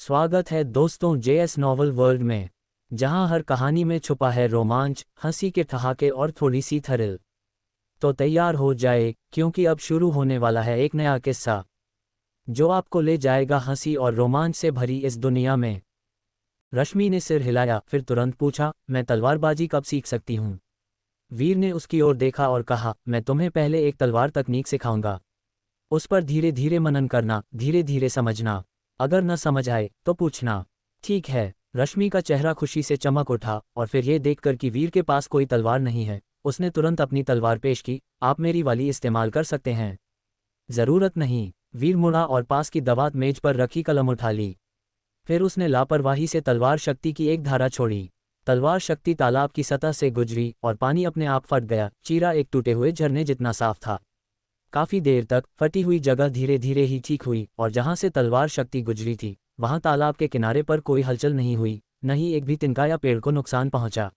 स्वागत है दोस्तों जेएस नॉवल वर्ल्ड में, जहां हर कहानी में छुपा है रोमांच, हंसी के ठहाके और थोड़ी सी थ्रिल। तो तैयार हो जाए, क्योंकि अब शुरू होने वाला है एक नया किस्सा जो आपको ले जाएगा हंसी और रोमांच से भरी इस दुनिया में। रश्मि ने सिर हिलाया, फिर तुरंत पूछा, मैं तलवारबाजी कब सीख सकती हूँ? वीर ने उसकी ओर देखा और कहा, मैं तुम्हें पहले एक तलवार तकनीक सिखाऊंगा। उस पर धीरे धीरे मनन करना, धीरे धीरे समझना। अगर न समझ आए तो पूछना। ठीक है। रश्मि का चेहरा खुशी से चमक उठा, और फिर यह देखकर कि वीर के पास कोई तलवार नहीं है, उसने तुरंत अपनी तलवार पेश की। आप मेरी वाली इस्तेमाल कर सकते हैं। ज़रूरत नहीं। वीर मुड़ा और पास की दवात मेज पर रखी कलम उठा ली। फिर उसने लापरवाही से तलवार शक्ति की एक धारा छोड़ी। तलवार शक्ति तालाब की सतह से गुजरी और पानी अपने आप फट गया। चीरा एक टूटे हुए झरने जितना साफ था। काफी देर तक फटी हुई जगह धीरे धीरे ही ठीक हुई, और जहां से तलवार शक्ति गुजरी थी वहां तालाब के किनारे पर कोई हलचल नहीं हुई, न ही एक भी तिनका या पेड़ को नुकसान पहुंचा।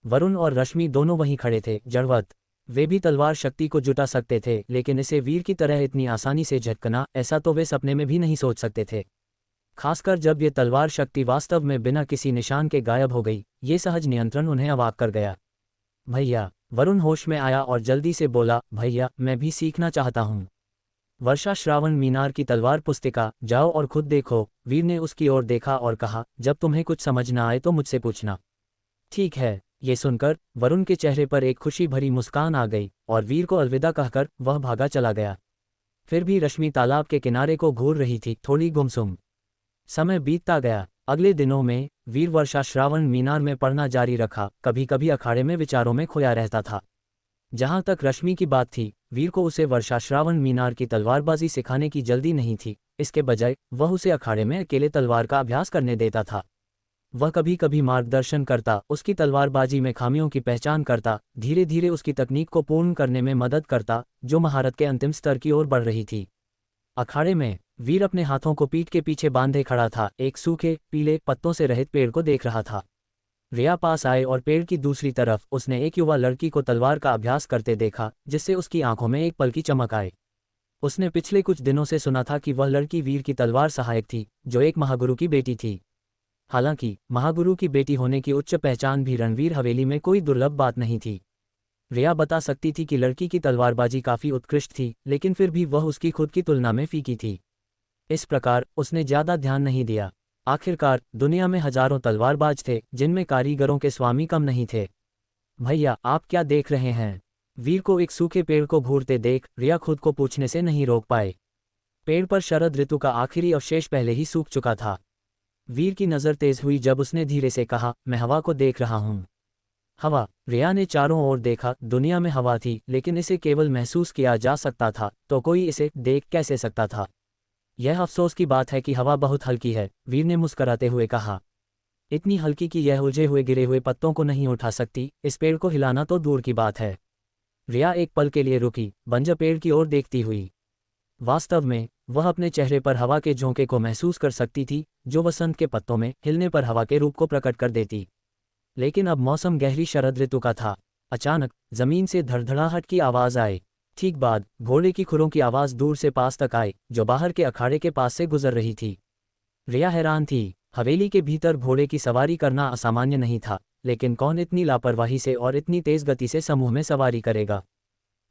वरुण और रश्मि दोनों वहीं खड़े थे, जड़वत। वे भी तलवार शक्ति को जुटा सकते थे, लेकिन इसे वीर की तरह इतनी आसानी से झटकना, ऐसा तो वे सपने में भी नहीं सोच सकते थे। खासकर जब ये तलवार शक्ति वास्तव में बिना किसी निशान के गायब हो गई। ये सहज नियंत्रण उन्हें अवाक कर गया। भैया, वरुण होश में आया और जल्दी से बोला, भैया मैं भी सीखना चाहता हूँ। वर्षा श्रावण मीनार की तलवार पुस्तिका, जाओ और खुद देखो। वीर ने उसकी ओर देखा और कहा, जब तुम्हें कुछ समझ न आए तो मुझसे पूछना। ठीक है। ये सुनकर वरुण के चेहरे पर एक खुशी भरी मुस्कान आ गई, और वीर को अलविदा कहकर वह भागा चला गया। फिर भी रश्मि तालाब के किनारे को घूर रही थी, थोड़ी गुमसुम। समय बीतता गया। अगले दिनों में वीर वर्षा श्रावण मीनार में पढ़ना जारी रखा, कभी कभी अखाड़े में विचारों में खोया रहता था। जहां तक रश्मि की बात थी, वीर को उसे वर्षा श्रावण मीनार की तलवारबाजी सिखाने की जल्दी नहीं थी। इसके बजाय वह उसे अखाड़े में अकेले तलवार का अभ्यास करने देता था। वह कभी कभी मार्गदर्शन करता, उसकी तलवारबाजी में खामियों की पहचान करता, धीरे धीरे उसकी तकनीक को पूर्ण करने में मदद करता, जो महारत के अंतिम स्तर की ओर बढ़ रही थी। अखाड़े में वीर अपने हाथों को पीठ के पीछे बांधे खड़ा था, एक सूखे पीले पत्तों से रहित पेड़ को देख रहा था। रिया पास आए और पेड़ की दूसरी तरफ उसने एक युवा लड़की को तलवार का अभ्यास करते देखा, जिससे उसकी आंखों में एक पल की चमक आए। उसने पिछले कुछ दिनों से सुना था कि वह लड़की वीर की तलवार सहायक थी, जो एक महागुरु की बेटी थी। हालांकि महागुरु की बेटी होने की उच्च पहचान भी रणवीर हवेली में कोई दुर्लभ बात नहीं थी। रिया बता सकती थी कि लड़की की तलवारबाजी काफी उत्कृष्ट थी, लेकिन फिर भी वह उसकी खुद की तुलना में फीकी थी। इस प्रकार उसने ज्यादा ध्यान नहीं दिया। आखिरकार दुनिया में हजारों तलवारबाज थे, जिनमें कारीगरों के स्वामी कम नहीं थे। भैया, आप क्या देख रहे हैं? वीर को एक सूखे पेड़ को घूरते देख रिया खुद को पूछने से नहीं रोक पाए। पेड़ पर शरद ऋतु का आखिरी अवशेष पहले ही सूख चुका था। वीर की नजर तेज हुई जब उसने धीरे से कहा, मैं हवा को देख रहा हूँ। हवा? रिया ने चारों ओर देखा। दुनिया में हवा थी, लेकिन इसे केवल महसूस किया जा सकता था, तो कोई इसे देख कैसे सकता था? यह अफसोस की बात है कि हवा बहुत हल्की है, वीर ने मुस्कराते हुए कहा। इतनी हल्की कि यह उलझे हुए गिरे हुए पत्तों को नहीं उठा सकती, इस पेड़ को हिलाना तो दूर की बात है। रिया एक पल के लिए रुकी, बंजर पेड़ की ओर देखती हुई। वास्तव में वह अपने चेहरे पर हवा के झोंके को महसूस कर सकती थी, जो वसंत के पत्तों में हिलने पर हवा के रूप को प्रकट कर देती। लेकिन अब मौसम गहरी शरद ऋतु का था। अचानक जमीन से धड़धड़ाहट की आवाज आई। ठीक बाद घोड़े की खुरों की आवाज दूर से पास तक आई, जो बाहर के अखाड़े के पास से गुजर रही थी। रिया हैरान थी। हवेली के भीतर घोड़े की सवारी करना असामान्य नहीं था, लेकिन कौन इतनी लापरवाही से और इतनी तेज गति से समूह में सवारी करेगा?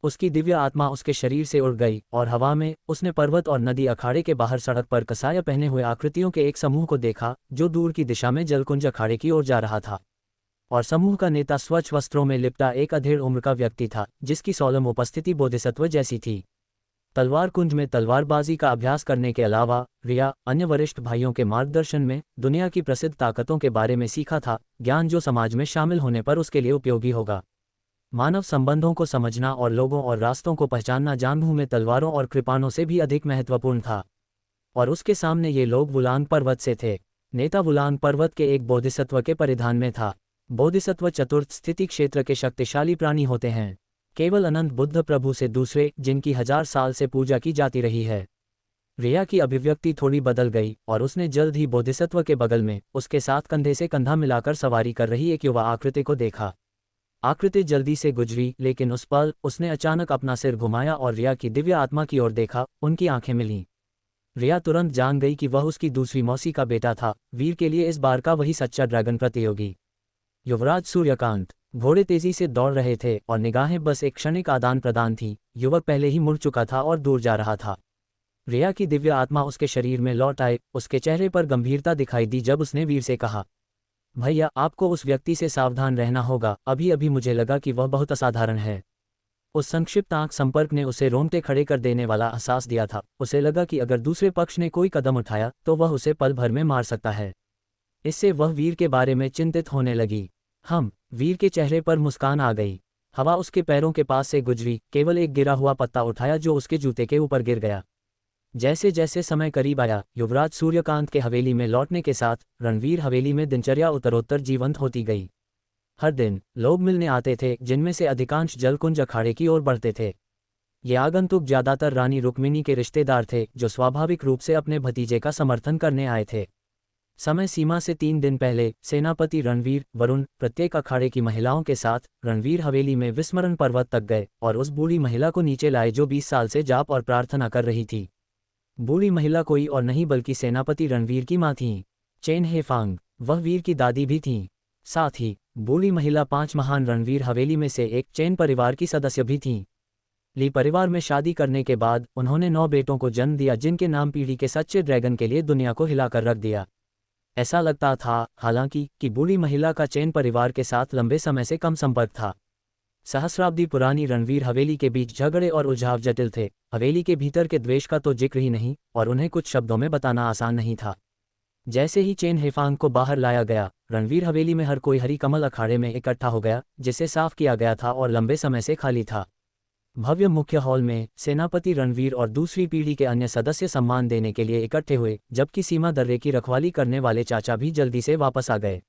उसकी दिव्य आत्मा उसके शरीर से उड़ गई, और हवा में उसने पर्वत और नदी अखाड़े के बाहर सड़क पर कसाया पहने हुए आकृतियों के एक समूह को देखा, जो दूर की दिशा में जलकुंज अखाड़े की ओर जा रहा था। और समूह का नेता स्वच्छ वस्त्रों में लिपटा एक अधेड़ उम्र का व्यक्ति था, जिसकी सोलम उपस्थिति बोधिसत्व जैसी थी। तलवार कुंज में तलवारबाजी का अभ्यास करने के अलावा रिया अन्य वरिष्ठ भाइयों के मार्गदर्शन में दुनिया की प्रसिद्ध ताकतों के बारे में सीखा था, ज्ञान जो समाज में शामिल होने पर उसके लिए उपयोगी होगा। मानव संबंधों को समझना और लोगों और रास्तों को पहचानना जानबूझ में तलवारों और कृपाणों से भी अधिक महत्वपूर्ण था। और उसके सामने ये लोग वुलांग पर्वत से थे। नेता वुलांग पर्वत के एक बोधिसत्व के परिधान में था। बोधिसत्व चतुर्थ स्थिति क्षेत्र के शक्तिशाली प्राणी होते हैं, केवल अनंत बुद्ध प्रभु से दूसरे, जिनकी 1000 साल से पूजा की जाती रही है। रिया की अभिव्यक्ति थोड़ी बदल गई, और उसने जल्द ही बोधिसत्व के बगल में उसके साथ कंधे से कंधा मिलाकर सवारी कर रही एक युवा आकृति को देखा। आकृति जल्दी से गुजरी, लेकिन उस पल उसने अचानक अपना सिर घुमाया और रिया की दिव्य आत्मा की ओर देखा। उनकी आंखें मिलीं। रिया तुरंत जान गई कि वह उसकी दूसरी मौसी का बेटा था, वीर के लिए इस बार का वही सच्चा ड्रैगन प्रतियोगी। युवराज सूर्यकांत। घोड़े तेजी से दौड़ रहे थे और निगाहें बस एक क्षणिक आदान प्रदान थी। युवक पहले ही मुड़ चुका था और दूर जा रहा था। रिया की दिव्य आत्मा उसके शरीर में लौट आए, उसके चेहरे पर गंभीरता दिखाई दी जब उसने वीर से कहा, भैया आपको उस व्यक्ति से सावधान रहना होगा, अभी अभी मुझे लगा कि वह बहुत असाधारण है। उस संक्षिप्त आंख संपर्क ने उसे रोंगटे खड़े कर देने वाला एहसास दिया था। उसे लगा कि अगर दूसरे पक्ष ने कोई कदम उठाया तो वह उसे पल भर में मार सकता है। इससे वह वीर के बारे में चिंतित होने लगी। वीर के चेहरे पर मुस्कान आ गई। हवा उसके पैरों के पास से गुजरी, केवल एक गिरा हुआ पत्ता उठाया जो उसके जूते के ऊपर गिर गया। जैसे जैसे समय करीब आया, युवराज सूर्यकांत के हवेली में लौटने के साथ रणवीर हवेली में दिनचर्या उत्तरोत्तर जीवंत होती गई। हर दिन लोग मिलने आते थे, जिनमें से अधिकांश जलकुंज अखाड़े की ओर बढ़ते थे। ये आगंतुक ज्यादातर रानी रुक्मिणी के रिश्तेदार थे, जो स्वाभाविक रूप से अपने भतीजे का समर्थन करने आए थे। समय सीमा से 3 दिन पहले सेनापति रणवीर वरुण प्रत्येक अखाड़े की महिलाओं के साथ रणवीर हवेली में विस्मरण पर्वत तक गए और उस बूढ़ी महिला को नीचे लाए जो 20 साल से जाप और प्रार्थना कर रही थी। बूढ़ी महिला कोई और नहीं बल्कि सेनापति रणवीर की मां थीं, चेन हेफांग। वह वीर की दादी भी थीं। साथ ही बूढ़ी महिला 5 महान रणवीर हवेली में से एक चेन परिवार की सदस्य भी थीं। ली परिवार में शादी करने के बाद उन्होंने 9 बेटों को जन्म दिया, जिनके नाम पीढ़ी के सच्चे ड्रैगन के लिए दुनिया को हिलाकर रख दिया। ऐसा लगता था हालांकि कि बूढ़ी महिला का चेन परिवार के साथ लंबे समय से कम संपर्क था। सहस्राब्दी पुरानी रणवीर हवेली के बीच झगड़े और उलझाव जटिल थे। हवेली के भीतर के द्वेष का तो जिक्र ही नहीं, और उन्हें कुछ शब्दों में बताना आसान नहीं था। जैसे ही चेन हेफांग को बाहर लाया गया, रणवीर हवेली में हर कोई हरी कमल अखाड़े में इकट्ठा हो गया, जिसे साफ किया गया था और लंबे समय से खाली था। भव्य मुख्य हॉल में सेनापति रणवीर और दूसरी पीढ़ी के अन्य सदस्य सम्मान देने के लिए इकट्ठे हुए, जबकि सीमा दर्रे की रखवाली करने वाले चाचा भी जल्दी से वापस आ गए।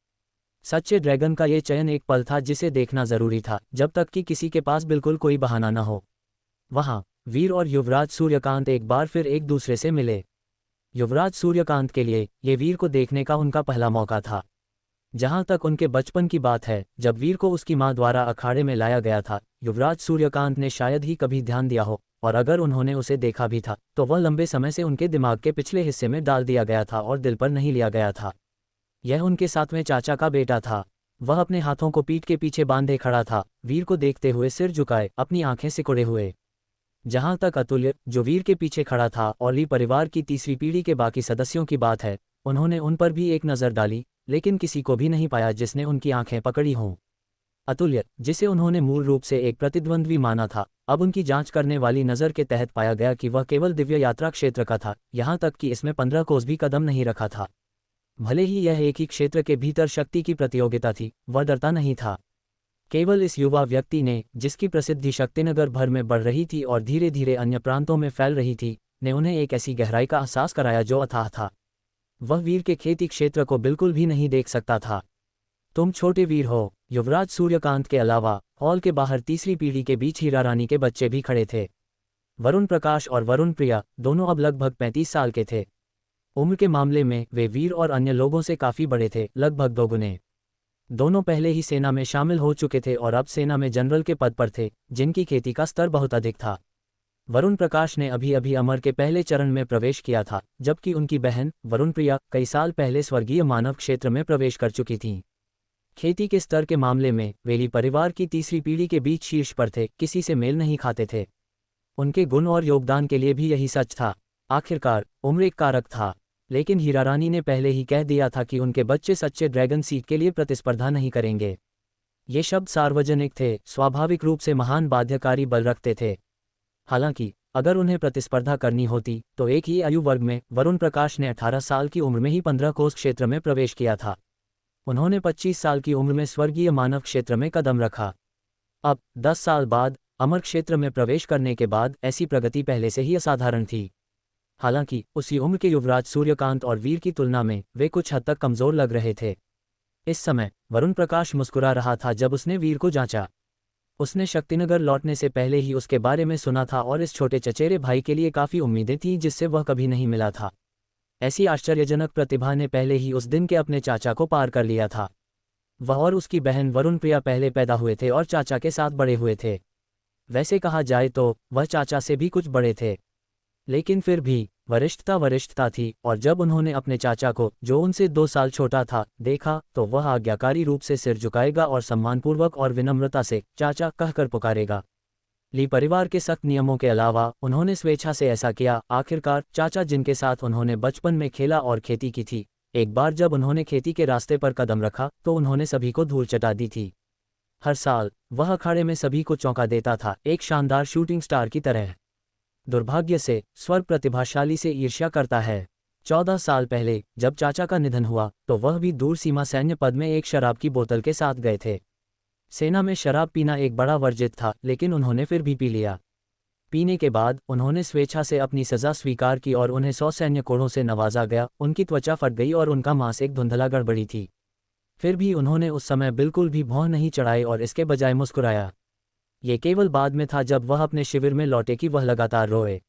सच्चे ड्रैगन का ये चयन एक पल था जिसे देखना जरूरी था, जब तक कि किसी के पास बिल्कुल कोई बहाना न हो। वहां वीर और युवराज सूर्यकांत एक बार फिर एक दूसरे से मिले। युवराज सूर्यकांत के लिए ये वीर को देखने का उनका पहला मौका था। जहां तक उनके बचपन की बात है, जब वीर को उसकी मां द्वारा अखाड़े में लाया गया था, युवराज सूर्यकांत ने शायद ही कभी ध्यान दिया हो, और अगर उन्होंने उसे देखा भी था तो वह लंबे समय से उनके दिमाग के पिछले हिस्से में डाल दिया गया था और दिल पर नहीं लिया गया था। यह उनके 7वें चाचा का बेटा था। वह अपने हाथों को पीठ के पीछे बांधे खड़ा था, वीर को देखते हुए सिर झुकाए, अपनी आंखें सिकुड़े हुए। जहां तक अतुल्य, जो वीर के पीछे खड़ा था, और ली परिवार की तीसरी पीढ़ी के बाकी सदस्यों की बात है, उन्होंने उन पर भी एक नज़र डाली, लेकिन किसी को भी नहीं पाया जिसने उनकी आंखें पकड़ी हों। अतुल्य, जिसे उन्होंने मूल रूप से एक प्रतिद्वंद्वी माना था, अब उनकी जांच करने वाली नज़र के तहत पाया गया कि वह केवल दिव्य यात्रा क्षेत्र का था, यहाँ तक कि इसमें 15 कोस भी कदम नहीं रखा था। भले ही यह एक ही क्षेत्र के भीतर शक्ति की प्रतियोगिता थी, वह डरता नहीं था। केवल इस युवा व्यक्ति ने, जिसकी प्रसिद्धि शक्तिनगर भर में बढ़ रही थी और धीरे धीरे अन्य प्रांतों में फैल रही थी, ने उन्हें एक ऐसी गहराई का एहसास कराया जो अथाह था। वह वीर के खेती क्षेत्र को बिल्कुल भी नहीं देख सकता था। तुम छोटे वीर हो। युवराज सूर्यकांत के अलावा हॉल के बाहर तीसरी पीढ़ी के बीच हीरा रानी के बच्चे भी खड़े थे। वरुण प्रकाश और वरुण प्रिया दोनों अब लगभग 35 साल के थे। उम्र के मामले में वे वीर और अन्य लोगों से काफ़ी बड़े थे, लगभग दोगुने। दोनों पहले ही सेना में शामिल हो चुके थे और अब सेना में जनरल के पद पर थे, जिनकी खेती का स्तर बहुत अधिक था। वरुण प्रकाश ने अभी अभी अमर के पहले चरण में प्रवेश किया था, जबकि उनकी बहन वरुण प्रिया कई साल पहले स्वर्गीय मानव क्षेत्र में प्रवेश कर चुकी थीं। खेती के स्तर के मामले में वे ली परिवार की तीसरी पीढ़ी के बीच शीर्ष पर थे, किसी से मेल नहीं खाते थे। उनके गुण और योगदान के लिए भी यही सच था। आखिरकार उम्र एक कारक था, लेकिन हीरा रानी ने पहले ही कह दिया था कि उनके बच्चे सच्चे ड्रैगन सीट के लिए प्रतिस्पर्धा नहीं करेंगे। ये शब्द सार्वजनिक थे, स्वाभाविक रूप से महान बाध्यकारी बल रखते थे। हालांकि अगर उन्हें प्रतिस्पर्धा करनी होती तो एक ही आयु वर्ग में वरुण प्रकाश ने 18 साल की उम्र में ही 15 कोस क्षेत्र में प्रवेश किया था। उन्होंने 25 साल की उम्र में स्वर्गीय मानव क्षेत्र में कदम रखा। अब 10 साल बाद अमर क्षेत्र में प्रवेश करने के बाद ऐसी प्रगति पहले से ही असाधारण थी। हालांकि उसी उम्र के युवराज सूर्यकांत और वीर की तुलना में वे कुछ हद तक कमजोर लग रहे थे। इस समय वरुण प्रकाश मुस्कुरा रहा था जब उसने वीर को जांचा। उसने शक्तिनगर लौटने से पहले ही उसके बारे में सुना था और इस छोटे चचेरे भाई के लिए काफ़ी उम्मीदें थीं जिससे वह कभी नहीं मिला था। ऐसी आश्चर्यजनक प्रतिभा ने पहले ही उस दिन के अपने चाचा को पार कर लिया था। वह और उसकी बहन वरुण प्रिया पहले पैदा हुए थे और चाचा के साथ बड़े हुए थे। वैसे कहा जाए तो वह चाचा से भी कुछ बड़े थे, लेकिन फिर भी वरिष्ठता थी, और जब उन्होंने अपने चाचा को, जो उनसे 2 साल छोटा था, देखा, तो वह आज्ञाकारी रूप से सिर झुकाएगा और सम्मानपूर्वक और विनम्रता से चाचा कहकर पुकारेगा। ली परिवार के सख्त नियमों के अलावा उन्होंने स्वेच्छा से ऐसा किया। आखिरकार चाचा, जिनके साथ उन्होंने बचपन में खेला और खेती की थी, एक बार जब उन्होंने खेती के रास्ते पर कदम रखा तो उन्होंने सभी को धूल चटा दी थी। हर साल वह अखाड़े में सभी को चौंका देता था, एक शानदार शूटिंग स्टार की तरह। दुर्भाग्य से स्वर्ग प्रतिभाशाली से ईर्ष्या करता है। 14 साल पहले जब चाचा का निधन हुआ तो वह भी दूर सीमा सैन्य पद में एक शराब की बोतल के साथ गए थे। सेना में शराब पीना एक बड़ा वर्जित था, लेकिन उन्होंने फिर भी पी लिया। पीने के बाद उन्होंने स्वेच्छा से अपनी सजा स्वीकार की और उन्हें 100 सैन्य कोड़ों से नवाजा गया। उनकी त्वचा फट गई और उनका मांस एक धुंधला गड़बड़ी थी। फिर भी उन्होंने उस समय बिल्कुल भी भौं नहीं चढ़ाई और इसके बजाय मुस्कुराया। ये केवल बाद में था, जब वह अपने शिविर में लौटे, कि वह लगातार रोए।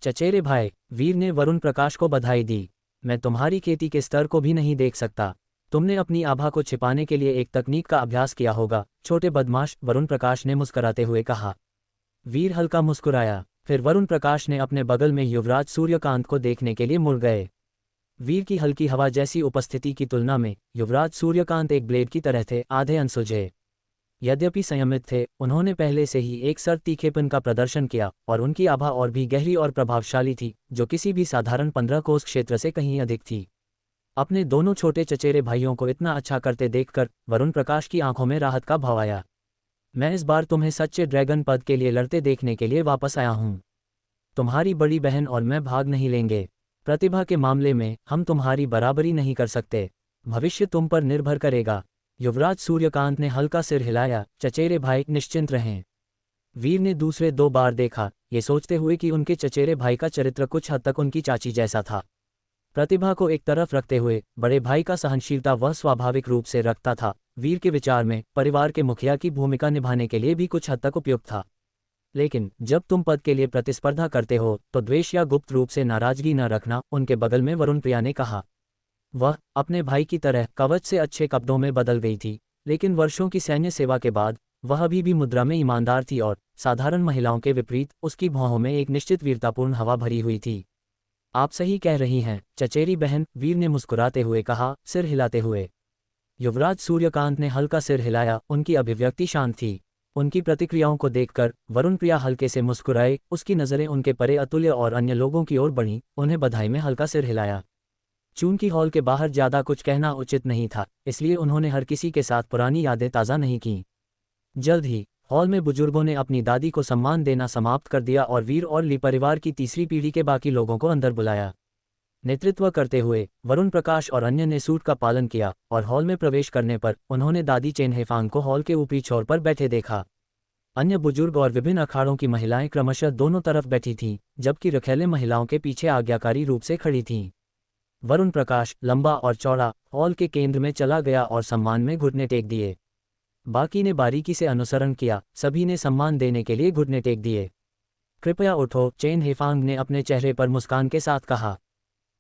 चचेरे भाई, वीर ने वरुण प्रकाश को बधाई दी। मैं तुम्हारी खेती के स्तर को भी नहीं देख सकता। तुमने अपनी आभा को छिपाने के लिए एक तकनीक का अभ्यास किया होगा, छोटे बदमाश, वरुण प्रकाश ने मुस्कुराते हुए कहा। वीर हल्का मुस्कुराया। फिर वरुण प्रकाश ने अपने बगल में युवराज सूर्यकांत को देखने के लिए मुड़ गए। वीर की हल्की हवा जैसी उपस्थिति की तुलना में युवराज सूर्यकांत एक ब्लेड की तरह थे, आधे अनसुलझे। यद्यपि संयमित थे, उन्होंने पहले से ही एक सर तीखेपन का प्रदर्शन किया और उनकी आभा और भी गहरी और प्रभावशाली थी, जो किसी भी साधारण 15 कोस क्षेत्र से कहीं अधिक थी। अपने दोनों छोटे चचेरे भाइयों को इतना अच्छा करते देखकर वरुण प्रकाश की आंखों में राहत का भाव आया। मैं इस बार तुम्हें सच्चे ड्रैगन पद के लिए लड़ते देखने के लिए वापस आया हूं। तुम्हारी बड़ी बहन और मैं भाग नहीं लेंगे। प्रतिभा के मामले में हम तुम्हारी बराबरी नहीं कर सकते। भविष्य तुम पर निर्भर करेगा। युवराज सूर्यकांत ने हल्का सिर हिलाया। चचेरे भाई, निश्चिंत रहें। वीर ने दूसरे 2 बार देखा, ये सोचते हुए कि उनके चचेरे भाई का चरित्र कुछ हद तक उनकी चाची जैसा था। प्रतिभा को एक तरफ रखते हुए बड़े भाई का सहनशीलता वह स्वाभाविक रूप से रखता था। वीर के विचार में परिवार के मुखिया की भूमिका निभाने के लिए भी कुछ हद तक उपयुक्त था। लेकिन जब तुम पद के लिए प्रतिस्पर्धा करते हो तो द्वेष या गुप्त रूप से नाराजगी न रखना, उनके बगल में वरुण प्रिया ने कहा। वह अपने भाई की तरह कवच से अच्छे कपड़ों में बदल गई थी, लेकिन वर्षों की सैन्य सेवा के बाद वह अभी भी मुद्रा में ईमानदार थी और साधारण महिलाओं के विपरीत उसकी भौहों में एक निश्चित वीरतापूर्ण हवा भरी हुई थी। आप सही कह रही हैं, चचेरी बहन, वीर ने मुस्कुराते हुए कहा, सिर हिलाते हुए। युवराज सूर्यकांत ने हल्का सिर हिलाया, उनकी अभिव्यक्ति शांत थी। उनकी प्रतिक्रियाओं को देखकर वरुण प्रिया हल्के से मुस्कुराए। उसकी नज़रें उनके परे अतुल्य और अन्य लोगों की ओर बढ़ीं, उन्हें बधाई में हल्का सिर हिलाया। चूंकि हॉल के बाहर ज़्यादा कुछ कहना उचित नहीं था, इसलिए उन्होंने हर किसी के साथ पुरानी यादें ताज़ा नहीं कीं। जल्द ही हॉल में बुजुर्गों ने अपनी दादी को सम्मान देना समाप्त कर दिया और वीर और ली परिवार की तीसरी पीढ़ी के बाकी लोगों को अंदर बुलाया। नेतृत्व करते हुए वरुण प्रकाश और अन्य ने सूट का पालन किया और हॉल में प्रवेश करने पर उन्होंने दादी चेन हेफांग को हॉल के ऊपरी छोर पर बैठे देखा। अन्य बुजुर्ग और विभिन्न अखाड़ों की महिलाएं क्रमशः दोनों तरफ बैठी थीं, जबकि रखैले महिलाओं के पीछे आज्ञाकारी रूप से खड़ी थीं। वरुण प्रकाश, लंबा और चौड़ा, हॉल के केंद्र में चला गया और सम्मान में घुटने टेक दिए। बाकी ने बारीकी से अनुसरण किया, सभी ने सम्मान देने के लिए घुटने टेक दिए। कृपया उठो, चेन हेफांग ने अपने चेहरे पर मुस्कान के साथ कहा।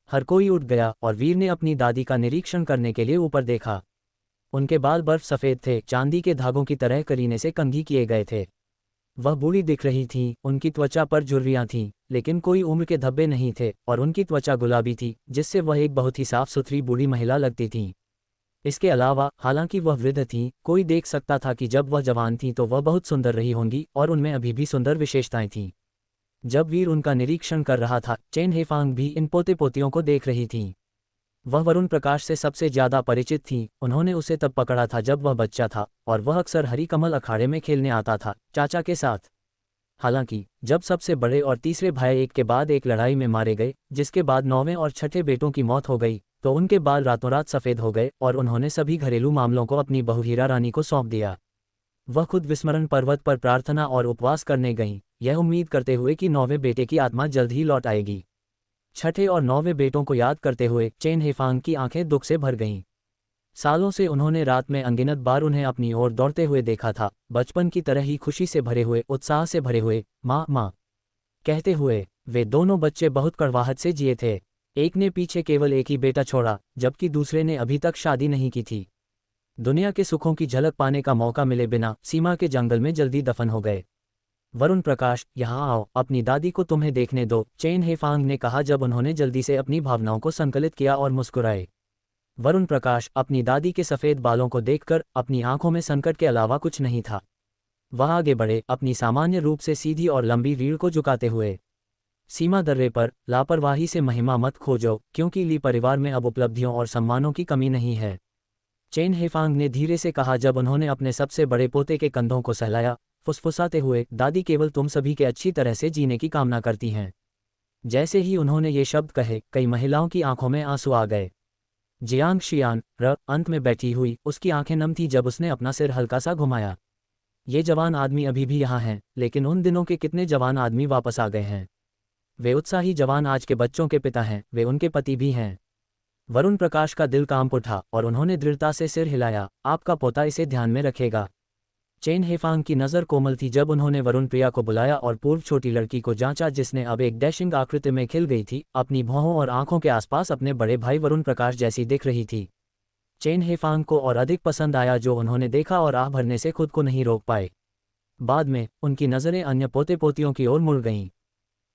हर कोई उठ गया और वीर ने अपनी दादी का निरीक्षण करने के लिए ऊपर देखा। उनके बाल बर्फ सफ़ेद थे, चांदी के धागों की तरह करीने से कंघी किए गए थे। वह बूढ़ी दिख रही थीं, उनकी त्वचा पर झुर्रियाँ थीं, लेकिन कोई उम्र के धब्बे नहीं थे और उनकी त्वचा गुलाबी थी, जिससे वह एक बहुत ही साफ सुथरी बूढ़ी महिला लगती थीं। इसके अलावा, हालांकि वह वृद्ध थीं, कोई देख सकता था कि जब वह जवान थीं तो वह बहुत सुंदर रही होंगी और उनमें अभी भी सुंदर विशेषताएं थीं। जब वीर उनका निरीक्षण कर रहा था, चेन हेफांग भी इन पोते पोतियों को देख रही थीं। वह वरुण प्रकाश से सबसे ज्यादा परिचित थीं। उन्होंने उसे तब पकड़ा था जब वह बच्चा था और वह अक्सर हरी कमल अखाड़े में खेलने आता था, चाचा के साथ। हालांकि जब सबसे बड़े और तीसरे भाई एक के बाद एक लड़ाई में मारे गए, जिसके बाद 9वें और 6ठे बेटों की मौत हो गई, तो उनके बाल रातों रात सफ़ेद हो गए और उन्होंने सभी घरेलू मामलों को अपनी बहू हीरा रानी को सौंप दिया। वह खुद विस्मरण पर्वत पर प्रार्थना और उपवास करने गईं, यह उम्मीद करते हुए कि 9वें बेटे की आत्मा जल्द ही लौट आएगी। 6ठे और 9वें बेटों को याद करते हुए चेन हेफांग की आंखें दुख से भर गईं। सालों से उन्होंने रात में अनगिनत बार उन्हें अपनी ओर दौड़ते हुए देखा था, बचपन की तरह ही खुशी से भरे हुए, उत्साह से भरे हुए, माँ माँ कहते हुए। वे दोनों बच्चे बहुत कड़वाहट से जिए थे। एक ने पीछे केवल एक ही बेटा छोड़ा, जबकि दूसरे ने अभी तक शादी नहीं की थी। दुनिया के सुखों की झलक पाने का मौका मिले बिना सीमा के जंगल में जल्दी दफन हो गए। वरुण प्रकाश, यहाँ आओ, अपनी दादी को तुम्हें देखने दो, चेन हेफांग ने कहा जब उन्होंने जल्दी से अपनी भावनाओं को संकलित किया और मुस्कुराए। वरुण प्रकाश अपनी दादी के सफ़ेद बालों को देखकर अपनी आंखों में संकट के अलावा कुछ नहीं था। वह आगे बढ़े, अपनी सामान्य रूप से सीधी और लंबी रीढ़ को झुकाते हुए। सीमा दर्रे पर लापरवाही से महिमा मत खोजो, क्योंकि ली परिवार में अब उपलब्धियों और सम्मानों की कमी नहीं है, चेन हेफांग ने धीरे से कहा जब उन्होंने अपने सबसे बड़े पोते के कंधों को सहलाया, फुसफुसाते हुए, दादी केवल तुम सभी के अच्छी तरह से जीने की कामना करती हैं। जैसे ही उन्होंने ये शब्द कहे, कई महिलाओं की आंखों में आंसू आ गए। जियांग शियान अंत में बैठी हुई, उसकी आंखें नम थीं जब उसने अपना सिर हल्का सा घुमाया। ये जवान आदमी अभी भी यहाँ हैं, लेकिन उन दिनों के कितने जवान आदमी वापस आ गए हैं। वे उत्साही जवान आज के बच्चों के पिता हैं, वे उनके पति भी हैं। वरुण प्रकाश का दिल कांप उठा और उन्होंने दृढ़ता से सिर हिलाया। आपका पोता इसे ध्यान में रखेगा। चेन हेफांग की नज़र कोमल थी जब उन्होंने वरुण प्रिया को बुलाया और पूर्व छोटी लड़की को जांचा जिसने अब एक डैशिंग आकृति में खिल गई थी, अपनी भौहों और आंखों के आसपास अपने बड़े भाई वरुण प्रकाश जैसी दिख रही थी। चेन हेफांग को और अधिक पसंद आया जो उन्होंने देखा और आह भरने से खुद को नहीं रोक पाए। बाद में उनकी नज़रें अन्य पोते पोतियों की ओर मुड़ गईं।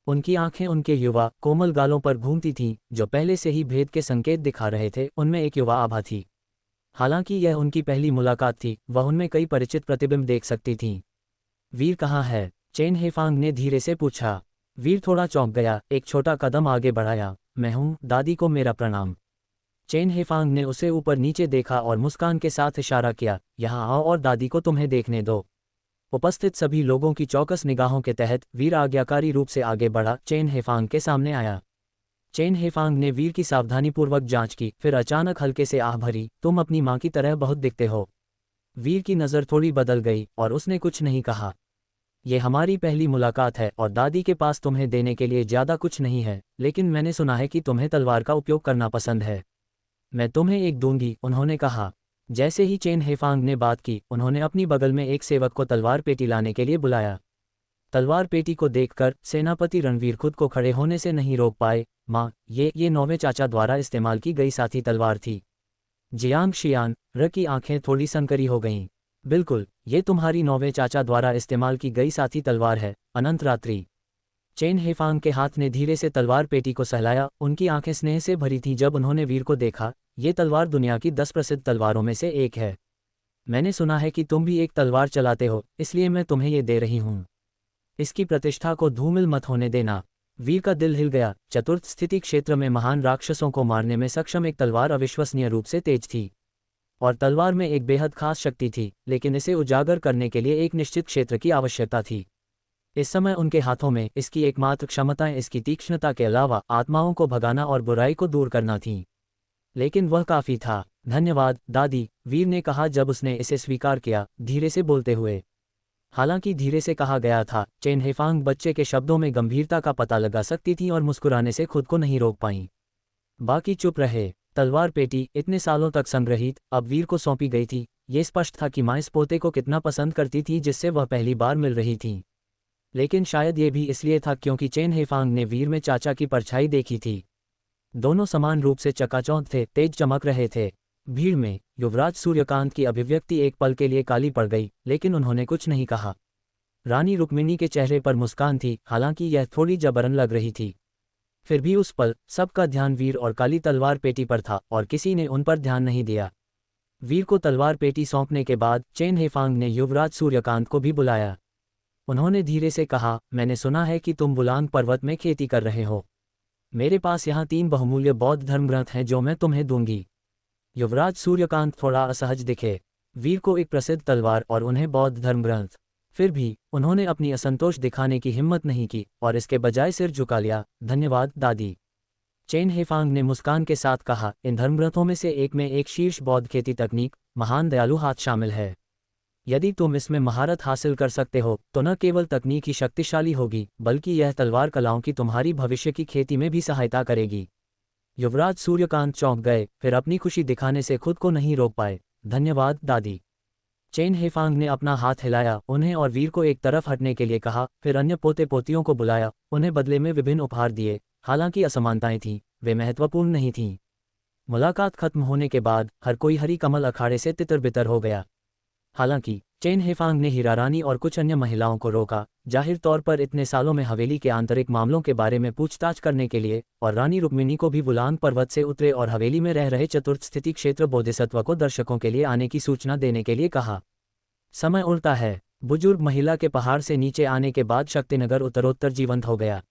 उनकी आंखें उनके युवा कोमल गालों पर घूमती थीं, जो पहले से ही भेद के संकेत दिखा रहे थे। उनमें एक युवा आभा थी। हालांकि यह उनकी पहली मुलाकात थी, वह उनमें कई परिचित प्रतिबिंब देख सकती थीं। वीर कहाँ है? चेन हेफांग ने धीरे से पूछा। वीर थोड़ा चौंक गया, एक छोटा कदम आगे बढ़ाया। मैं हूँ, दादी को मेरा प्रणाम। चेन हेफांग ने उसे ऊपर नीचे देखा और मुस्कान के साथ इशारा किया, यहाँ आओ और दादी को तुम्हें देखने दो। उपस्थित सभी लोगों की चौकस निगाहों के तहत वीर आज्ञाकारी रूप से आगे बढ़ा, चेन हेफांग के सामने आया। चेन हेफांग ने वीर की सावधानीपूर्वक जांच की, फिर अचानक हल्के से आह भरी, तुम अपनी माँ की तरह बहुत दिखते हो। वीर की नज़र थोड़ी बदल गई और उसने कुछ नहीं कहा। ये हमारी पहली मुलाकात है और दादी के पास तुम्हें देने के लिए ज़्यादा कुछ नहीं है, लेकिन मैंने सुना है कि तुम्हें तलवार का उपयोग करना पसंद है। मैं तुम्हें एक दूंगी, उन्होंने कहा। जैसे ही चेन हेफांग ने बात की, उन्होंने अपनी बगल में एक सेवक को तलवार पेटी लाने के लिए बुलाया। तलवार पेटी को देखकर सेनापति रणवीर खुद को खड़े होने से नहीं रोक पाए। माँ, ये नौवे चाचा द्वारा इस्तेमाल की गई साथी तलवार थी। जियांग शियान की आंखें थोड़ी सनकरी हो गईं। बिल्कुल, ये तुम्हारी नौवे चाचा द्वारा इस्तेमाल की गई साथी तलवार है, अनंत रात्रि। चेन हेफांग के हाथ ने धीरे से तलवार पेटी को सहलाया। उनकी आंखें स्नेह से भरी थीं जब उन्होंने वीर को देखा। ये तलवार दुनिया की 10 प्रसिद्ध तलवारों में से एक है। मैंने सुना है कि तुम भी एक तलवार चलाते हो, इसलिए मैं तुम्हें ये दे रही हूँ। इसकी प्रतिष्ठा को धूमिल मत होने देना। वीर का दिल हिल गया। चतुर्थ स्थिति क्षेत्र में महान राक्षसों को मारने में सक्षम एक तलवार अविश्वसनीय रूप से तेज थी, और तलवार में एक बेहद खास शक्ति थी, लेकिन इसे उजागर करने के लिए एक निश्चित क्षेत्र की आवश्यकता थी। इस समय उनके हाथों में इसकी एकमात्र क्षमताएं इसकी तीक्ष्णता के अलावा आत्माओं को भगाना और बुराई को दूर करना थीं। लेकिन वह काफ़ी था। धन्यवाद दादी, वीर ने कहा जब उसने इसे स्वीकार किया, धीरे से बोलते हुए। हालांकि धीरे से कहा गया था, चेन हेफांग बच्चे के शब्दों में गंभीरता का पता लगा सकती थी और मुस्कुराने से खुद को नहीं रोक पाईं। बाकी चुप रहे। तलवार पेटी इतने सालों तक संग्रहित अब वीर को सौंपी गई थी। ये स्पष्ट था कि माँ इस पोते को कितना पसंद करती थी जिससे वह पहली बार मिल रही थी। लेकिन शायद ये भी इसलिए था क्योंकि चेन हेफांग ने वीर में चाचा की परछाई देखी थी। दोनों समान रूप से चकाचौंध थे, तेज चमक रहे थे। भीड़ में युवराज सूर्यकांत की अभिव्यक्ति एक पल के लिए काली पड़ गई, लेकिन उन्होंने कुछ नहीं कहा। रानी रुक्मिणी के चेहरे पर मुस्कान थी, हालांकि यह थोड़ी जबरन लग रही थी। फिर भी उस पल सबका ध्यान वीर और काली तलवार पेटी पर था और किसी ने उन पर ध्यान नहीं दिया। वीर को तलवार पेटी सौंपने के बाद चेन हेफांग ने युवराज सूर्यकांत को भी बुलाया। उन्होंने धीरे से कहा, मैंने सुना है कि तुम बुलांग पर्वत में खेती कर रहे हो। मेरे पास यहाँ 3 बहुमूल्य बौद्ध धर्मग्रंथ हैं जो मैं तुम्हें दूंगी। युवराज सूर्यकांत थोड़ा असहज दिखे। वीर को एक प्रसिद्ध तलवार और उन्हें बौद्ध धर्मग्रंथ। फिर भी उन्होंने अपनी असंतोष दिखाने की हिम्मत नहीं की और इसके बजाय सिर झुका लिया। धन्यवाद दादी, चेन हेफांग ने मुस्कान के साथ कहा। इन धर्मग्रंथों में से एक में एक शीर्ष बौद्ध खेती तकनीक, महान दयालु हाथ शामिल है। यदि तुम इसमें महारत हासिल कर सकते हो तो न केवल तकनीक ही शक्तिशाली होगी, बल्कि यह तलवार कलाओं की तुम्हारी भविष्य की खेती में भी सहायता करेगी। युवराज सूर्यकांत चौंक गए, फिर अपनी खुशी दिखाने से खुद को नहीं रोक पाए। धन्यवाद दादी, चेन हेफांग ने अपना हाथ हिलाया, उन्हें और वीर को एक तरफ हटने के लिए कहा, फिर अन्य पोते पोतियों को बुलाया, उन्हें बदले में विभिन्न उपहार दिए। हालांकि असमानताएं थीं, वे महत्वपूर्ण नहीं थीं। मुलाकात खत्म होने के बाद हर कोई हरी कमल अखाड़े से तितर बितर हो गया। हालांकि चेन हेफांग ने हीरा रानी और कुछ अन्य महिलाओं को रोका, जाहिर तौर पर इतने सालों में हवेली के आंतरिक मामलों के बारे में पूछताछ करने के लिए, और रानी रुक्मिणी को भी बुलांग पर्वत से उतरे और हवेली में रह रहे चतुर्थ स्थिति क्षेत्र बोधिसत्व को दर्शकों के लिए आने की सूचना देने के लिए कहा। समय उड़ता है। बुजुर्ग महिला के पहाड़ से नीचे आने के बाद शक्तिनगर उत्तरोत्तर जीवंत हो गया।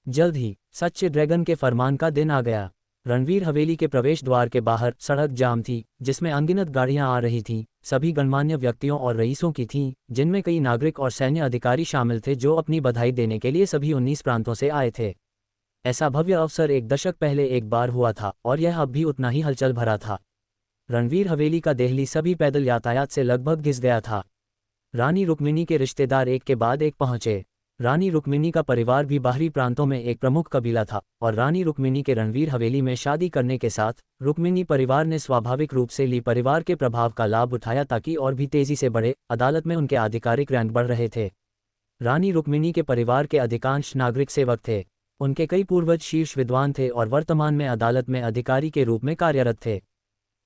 जल्द ही सच्चे ड्रैगन के फरमान का दिन आ गया। रणवीर हवेली के प्रवेश द्वार के बाहर सड़क जाम थी, जिसमें अनगिनत गाड़ियां आ रही थीं, सभी गणमान्य व्यक्तियों और रईसों की थीं, जिनमें कई नागरिक और सैन्य अधिकारी शामिल थे जो अपनी बधाई देने के लिए सभी 19 प्रांतों से आए थे। ऐसा भव्य अवसर एक दशक पहले एक बार हुआ था और यह अब भी उतना ही हलचल भरा था। रणवीर हवेली का देहली सभी पैदल यातायात से लगभग घिस गया था। रानी रुक्मिणी के रिश्तेदार एक के बाद एक पहुंचे। रानी रुक्मिणी का परिवार भी बाहरी प्रांतों में एक प्रमुख कबीला था और रानी रुक्मिणी के रणवीर हवेली में शादी करने के साथ रुक्मिणी परिवार ने स्वाभाविक रूप से ली परिवार के प्रभाव का लाभ उठाया ताकि और भी तेजी से बढ़े। अदालत में उनके आधिकारिक रैंक बढ़ रहे थे। रानी रुक्मिणी के परिवार के अधिकांश नागरिक सेवक थे। उनके कई पूर्वज शीर्ष विद्वान थे और वर्तमान में अदालत में अधिकारी के रूप में कार्यरत थे।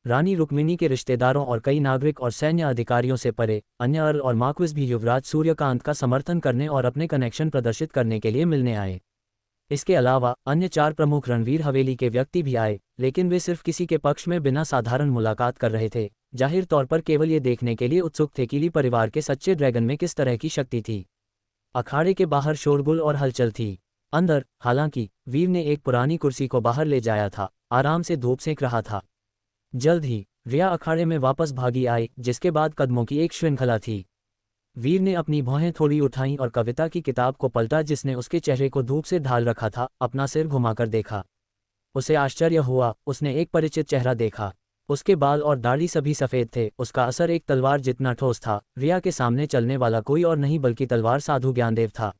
रानी रुक्मिणी के रिश्तेदारों और कई नागरिक और सैन्य अधिकारियों से परे अन्य अर्ल और मार्क्विस भी युवराज सूर्यकांत का समर्थन करने और अपने कनेक्शन प्रदर्शित करने के लिए मिलने आए। इसके अलावा अन्य 4 प्रमुख रणवीर हवेली के व्यक्ति भी आए, लेकिन वे सिर्फ किसी के पक्ष में बिना साधारण मुलाकात कर रहे थे, जाहिर तौर पर केवल ये देखने के लिए उत्सुक थे कि ली परिवार के सच्चे ड्रैगन में किस तरह की शक्ति थी। अखाड़े के बाहर शोरगुल और हलचल थी। अंदर, हालांकि वीर ने एक पुरानी कुर्सी को बाहर ले जाया था, आराम से धूप सेंक रहा था। जल्द ही रिया अखाड़े में वापस भागी आई, जिसके बाद कदमों की एक श्रृंखला थी। वीर ने अपनी भौहें थोड़ी उठाईं और कविता की किताब को पलटा जिसने उसके चेहरे को धूप से ढाल रखा था, अपना सिर घुमाकर देखा। उसे आश्चर्य हुआ, उसने एक परिचित चेहरा देखा। उसके बाल और दाढ़ी सभी सफ़ेद थे, उसका असर एक तलवार जितना ठोस था। रिया के सामने चलने वाला कोई और नहीं बल्कि तलवार साधु ज्ञानदेव था।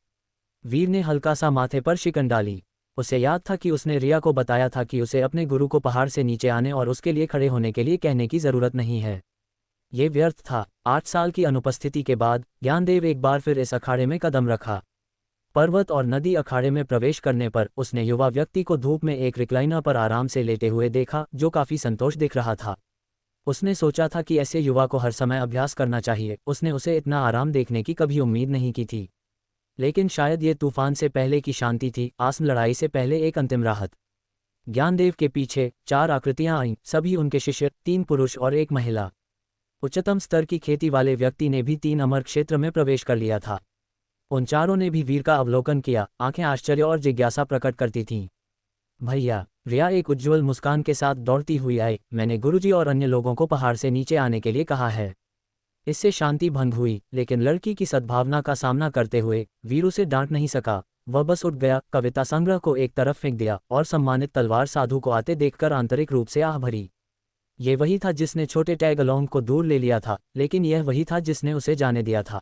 वीर ने हल्का सा माथे पर शिकन डाली। उसे याद था कि उसने रिया को बताया था कि उसे अपने गुरु को पहाड़ से नीचे आने और उसके लिए खड़े होने के लिए कहने की ज़रूरत नहीं है। ये व्यर्थ था। 8 साल की अनुपस्थिति के बाद ज्ञानदेव एक बार फिर इस अखाड़े में कदम रखा। पर्वत और नदी अखाड़े में प्रवेश करने पर उसने युवा व्यक्ति को धूप में एक रिक्लाइनर पर आराम से लेटे हुए देखा, जो काफ़ी संतोष दिख रहा था। उसने सोचा था कि ऐसे युवा को हर समय अभ्यास करना चाहिए। उसने उसे इतना आराम देखने की कभी उम्मीद नहीं की थी। लेकिन शायद ये तूफान से पहले की शांति थी, आसन्न लड़ाई से पहले एक अंतिम राहत। ज्ञानदेव के पीछे 4 आकृतियां आईं, सभी उनके शिष्य, 3 पुरुष और 1 महिला। उच्चतम स्तर की खेती वाले व्यक्ति ने भी 3 अमर क्षेत्र में प्रवेश कर लिया था। उन चारों ने भी वीर का अवलोकन किया, आंखें आश्चर्य और जिज्ञासा प्रकट करती थीं। भैया, रिया एक उज्ज्वल मुस्कान के साथ दौड़ती हुई आई, मैंने गुरुजी और अन्य लोगों को पहाड़ से नीचे आने के लिए कहा है। इससे शांति भंग हुई, लेकिन लड़की की सद्भावना का सामना करते हुए वीर उसे डांट नहीं सका। वह बस उठ गया, कविता संग्रह को एक तरफ फेंक दिया और सम्मानित तलवार साधु को आते देखकर आंतरिक रूप से आह भरी। ये वही था जिसने छोटे टैग अलोंग को दूर ले लिया था, लेकिन यह वही था जिसने उसे जाने दिया था।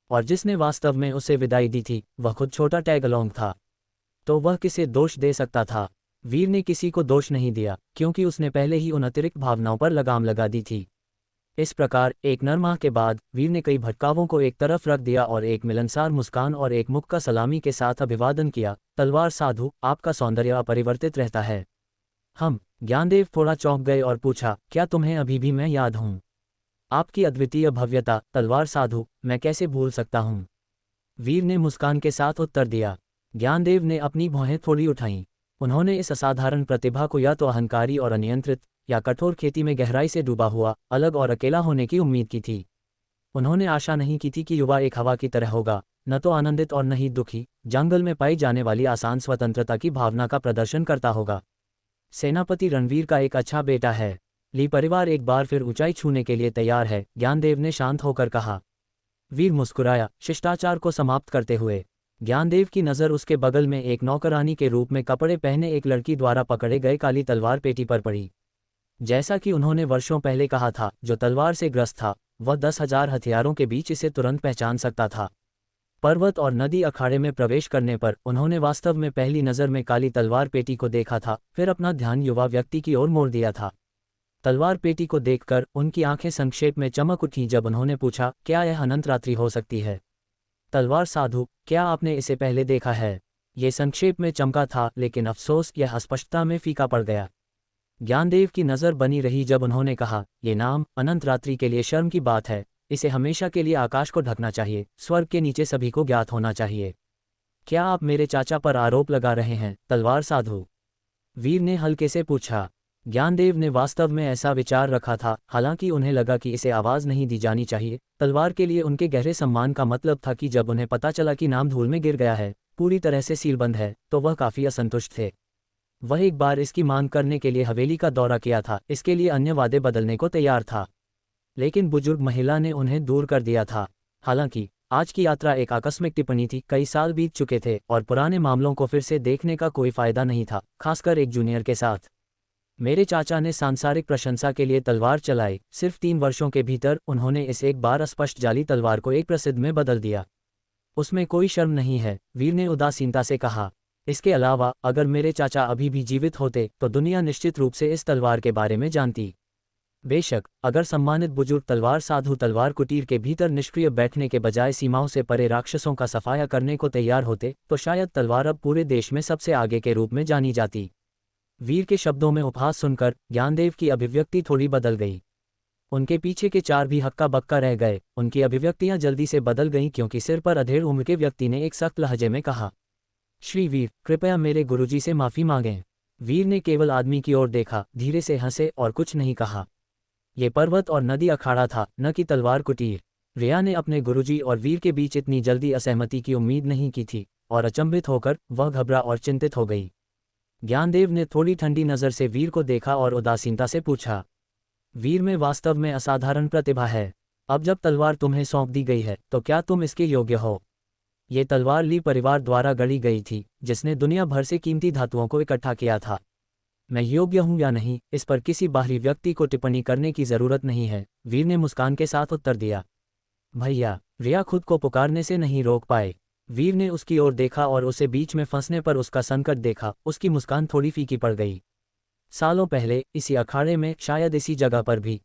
और जिसने वास्तव में उसे विदाई दी थी, वह खुद छोटा टैग अलोंग था। तो वह किसे दोष दे सकता था? वीर ने किसी को दोष नहीं दिया, क्योंकि उसने पहले ही उन अतिरिक्त भावनाओं पर लगाम लगा दी थी। इस प्रकार 1 नरमाह के बाद वीर ने कई भटकावों को एक तरफ रख दिया और एक मिलनसार मुस्कान और एक मुख का सलामी के साथ अभिवादन किया। तलवार साधु, आपका सौंदर्य अपरिवर्तित रहता है। हम ज्ञानदेव थोड़ा चौंक गए और पूछा, क्या तुम्हें अभी भी मैं याद हूँ? आपकी अद्वितीय भव्यता, तलवार साधु, मैं कैसे भूल सकता हूँ? वीर ने मुस्कान के साथ उत्तर दिया। ज्ञानदेव ने अपनी भौहें थोड़ी उठाईं। उन्होंने इस असाधारण प्रतिभा को या तो अहंकारी और अनियंत्रित या कठोर खेती में गहराई से डूबा हुआ, अलग और अकेला होने की उम्मीद की थी। उन्होंने आशा नहीं की थी कि युवा एक हवा की तरह होगा, न तो आनंदित और न ही दुखी, जंगल में पाई जाने वाली आसान स्वतंत्रता की भावना का प्रदर्शन करता होगा। सेनापति रणवीर का एक अच्छा बेटा है। ली परिवार एक बार फिर ऊंचाई छूने के लिए तैयार है, ज्ञानदेव ने शांत होकर कहा। वीर मुस्कुराया, शिष्टाचार को समाप्त करते हुए। ज्ञानदेव की नज़र उसके बगल में एक नौकरानी के रूप में कपड़े पहने एक लड़की द्वारा पकड़े गए काली तलवार पेटी पर पड़ी। जैसा कि उन्होंने वर्षों पहले कहा था, जो तलवार से ग्रस्त था वह 10,000 हथियारों के बीच इसे तुरंत पहचान सकता था। पर्वत और नदी अखाड़े में प्रवेश करने पर उन्होंने वास्तव में पहली नज़र में काली तलवार पेटी को देखा था, फिर अपना ध्यान युवा व्यक्ति की ओर मोड़ दिया था। तलवार पेटी को देखकर उनकी आंखें संक्षेप में चमक उठीं जब उन्होंने पूछा, क्या यह अनंत रात्रि हो सकती है? तलवार साधु, क्या आपने इसे पहले देखा है? ये संक्षेप में चमका था, लेकिन अफसोस यह अस्पष्टता में फीका पड़ गया। ज्ञानदेव की नज़र बनी रही जब उन्होंने कहा, ये नाम अनंत रात्रि के लिए शर्म की बात है। इसे हमेशा के लिए आकाश को ढकना चाहिए, स्वर्ग के नीचे सभी को ज्ञात होना चाहिए। क्या आप मेरे चाचा पर आरोप लगा रहे हैं, तलवार साधु? वीर ने हल्के से पूछा। ज्ञानदेव ने वास्तव में ऐसा विचार रखा था, हालांकि उन्हें लगा कि इसे आवाज़ नहीं दी जानी चाहिए। तलवार के लिए उनके गहरे सम्मान का मतलब था कि जब उन्हें पता चला कि नाम धूल में गिर गया है, पूरी तरह से सीलबंद है, तो वह काफ़ी असंतुष्ट थे। वह एक बार इसकी मांग करने के लिए हवेली का दौरा किया था, इसके लिए अन्य वादे बदलने को तैयार था, लेकिन बुजुर्ग महिला ने उन्हें दूर कर दिया था। हालांकि आज की यात्रा एक आकस्मिक टिप्पणी थी, कई साल बीत चुके थे और पुराने मामलों को फिर से देखने का कोई फायदा नहीं था, खासकर एक जूनियर के साथ। मेरे चाचा ने सांसारिक प्रशंसा के लिए तलवार चलाई, सिर्फ 3 वर्षों के भीतर उन्होंने इस एक बार अस्पष्ट जाली तलवार को एक प्रसिद्ध में बदल दिया। उसमें कोई शर्म नहीं है, वीर ने उदासीनता से कहा। इसके अलावा अगर मेरे चाचा अभी भी जीवित होते तो दुनिया निश्चित रूप से इस तलवार के बारे में जानती। बेशक, अगर सम्मानित बुजुर्ग तलवार साधु तलवार कुटीर के भीतर निष्क्रिय बैठने के बजाय सीमाओं से परे राक्षसों का सफाया करने को तैयार होते, तो शायद तलवार अब पूरे देश में सबसे आगे के रूप में जानी जाती। वीर के शब्दों में उपहास सुनकर ज्ञानदेव की अभिव्यक्ति थोड़ी बदल गई। उनके पीछे के 4 भी हक्का बक्का रह गए। उनकी अभिव्यक्तियां जल्दी से बदल गईं क्योंकि सिर पर अधेड़ उम्र के व्यक्ति ने एक सख्त लहजे में कहा, श्री वीर, कृपया मेरे गुरुजी से माफ़ी मांगें। वीर ने केवल आदमी की ओर देखा, धीरे से हंसे और कुछ नहीं कहा। ये पर्वत और नदी अखाड़ा था, न कि तलवार कुटीर। रिया ने अपने गुरुजी और वीर के बीच इतनी जल्दी असहमति की उम्मीद नहीं की थी, और अचंभित होकर वह घबरा और चिंतित हो गई। ज्ञानदेव ने थोड़ी ठंडी नज़र से वीर को देखा और उदासीनता से पूछा, वीर में वास्तव में असाधारण प्रतिभा है। अब जब तलवार तुम्हें सौंप दी गई है, तो क्या तुम इसके योग्य हो? ये तलवार ली परिवार द्वारा गढ़ी गई थी, जिसने दुनिया भर से कीमती धातुओं को इकट्ठा किया था। मैं योग्य हूं या नहीं, इस पर किसी बाहरी व्यक्ति को टिप्पणी करने की जरूरत नहीं है, वीर ने मुस्कान के साथ उत्तर दिया। भैया, रिया खुद को पुकारने से नहीं रोक पाए। वीर ने उसकी ओर देखा और उसे बीच में फंसने पर उसका संकट देखा। उसकी मुस्कान थोड़ी फीकी पड़ गई। सालों पहले इसी अखाड़े में, शायद इसी जगह पर भी,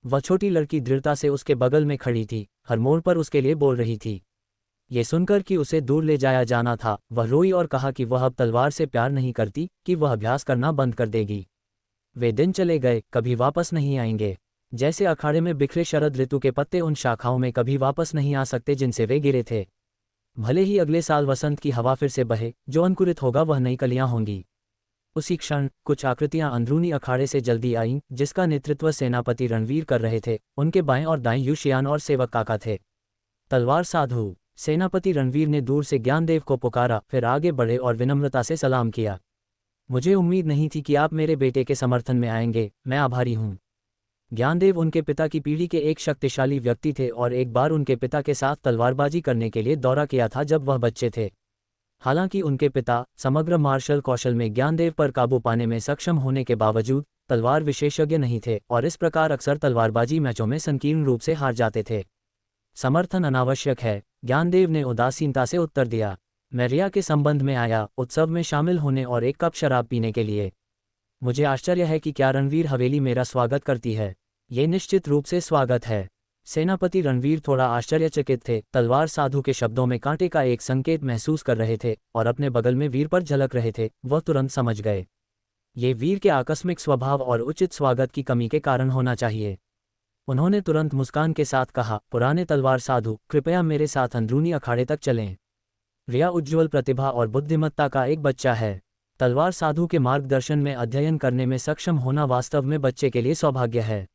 वह छोटी लड़की दृढ़ता से उसके बगल में खड़ी थी, हर मोड़ पर उसके लिए बोल रही थी। ये सुनकर कि उसे दूर ले जाया जाना था, वह रोई और कहा कि वह अब तलवार से प्यार नहीं करती, कि वह अभ्यास करना बंद कर देगी। वे दिन चले गए, कभी वापस नहीं आएंगे। जैसे अखाड़े में बिखरे शरद ऋतु के पत्ते उन शाखाओं में कभी वापस नहीं आ सकते जिनसे वे गिरे थे। भले ही अगले साल वसंत की हवा फिर से बहे, जो अंकुरित होगा वह नई कलियां होंगी। उसी क्षण कुछ आकृतियां अंदरूनी अखाड़े से जल्दी आईं, जिसका नेतृत्व सेनापति रणवीर कर रहे थे। उनके बाएं और दाएं युशियान और सेवक काका थे। तलवार साधु, सेनापति रणवीर ने दूर से ज्ञानदेव को पुकारा, फिर आगे बढ़े और विनम्रता से सलाम किया। मुझे उम्मीद नहीं थी कि आप मेरे बेटे के समर्थन में आएंगे, मैं आभारी हूँ। ज्ञानदेव उनके पिता की पीढ़ी के एक शक्तिशाली व्यक्ति थे और एक बार उनके पिता के साथ तलवारबाजी करने के लिए दौरा किया था जब वह बच्चे थे। हालांकि उनके पिता समग्र मार्शल कौशल में ज्ञानदेव पर काबू पाने में सक्षम होने के बावजूद तलवार विशेषज्ञ नहीं थे और इस प्रकार अक्सर तलवारबाजी मैचों में संकीर्ण रूप से हार जाते थे। समर्थन अनावश्यक है, ज्ञानदेव ने उदासीनता से उत्तर दिया। मैं रिया के संबंध में आया, उत्सव में शामिल होने और एक कप शराब पीने के लिए। मुझे आश्चर्य है कि क्या रणवीर हवेली मेरा स्वागत करती है। ये निश्चित रूप से स्वागत है। सेनापति रणवीर थोड़ा आश्चर्यचकित थे, तलवार साधु के शब्दों में कांटे का एक संकेत महसूस कर रहे थे और अपने बगल में वीर पर झलक रहे थे। वह तुरंत समझ गए, ये वीर के आकस्मिक स्वभाव और उचित स्वागत की कमी के कारण होना चाहिए। उन्होंने तुरंत मुस्कान के साथ कहा, पुराने तलवार साधु, कृपया मेरे साथ अंदरूनी अखाड़े तक चलें। रिया उज्ज्वल प्रतिभा और बुद्धिमत्ता का एक बच्चा है। तलवार साधु के मार्गदर्शन में अध्ययन करने में सक्षम होना वास्तव में बच्चे के लिए सौभाग्य है।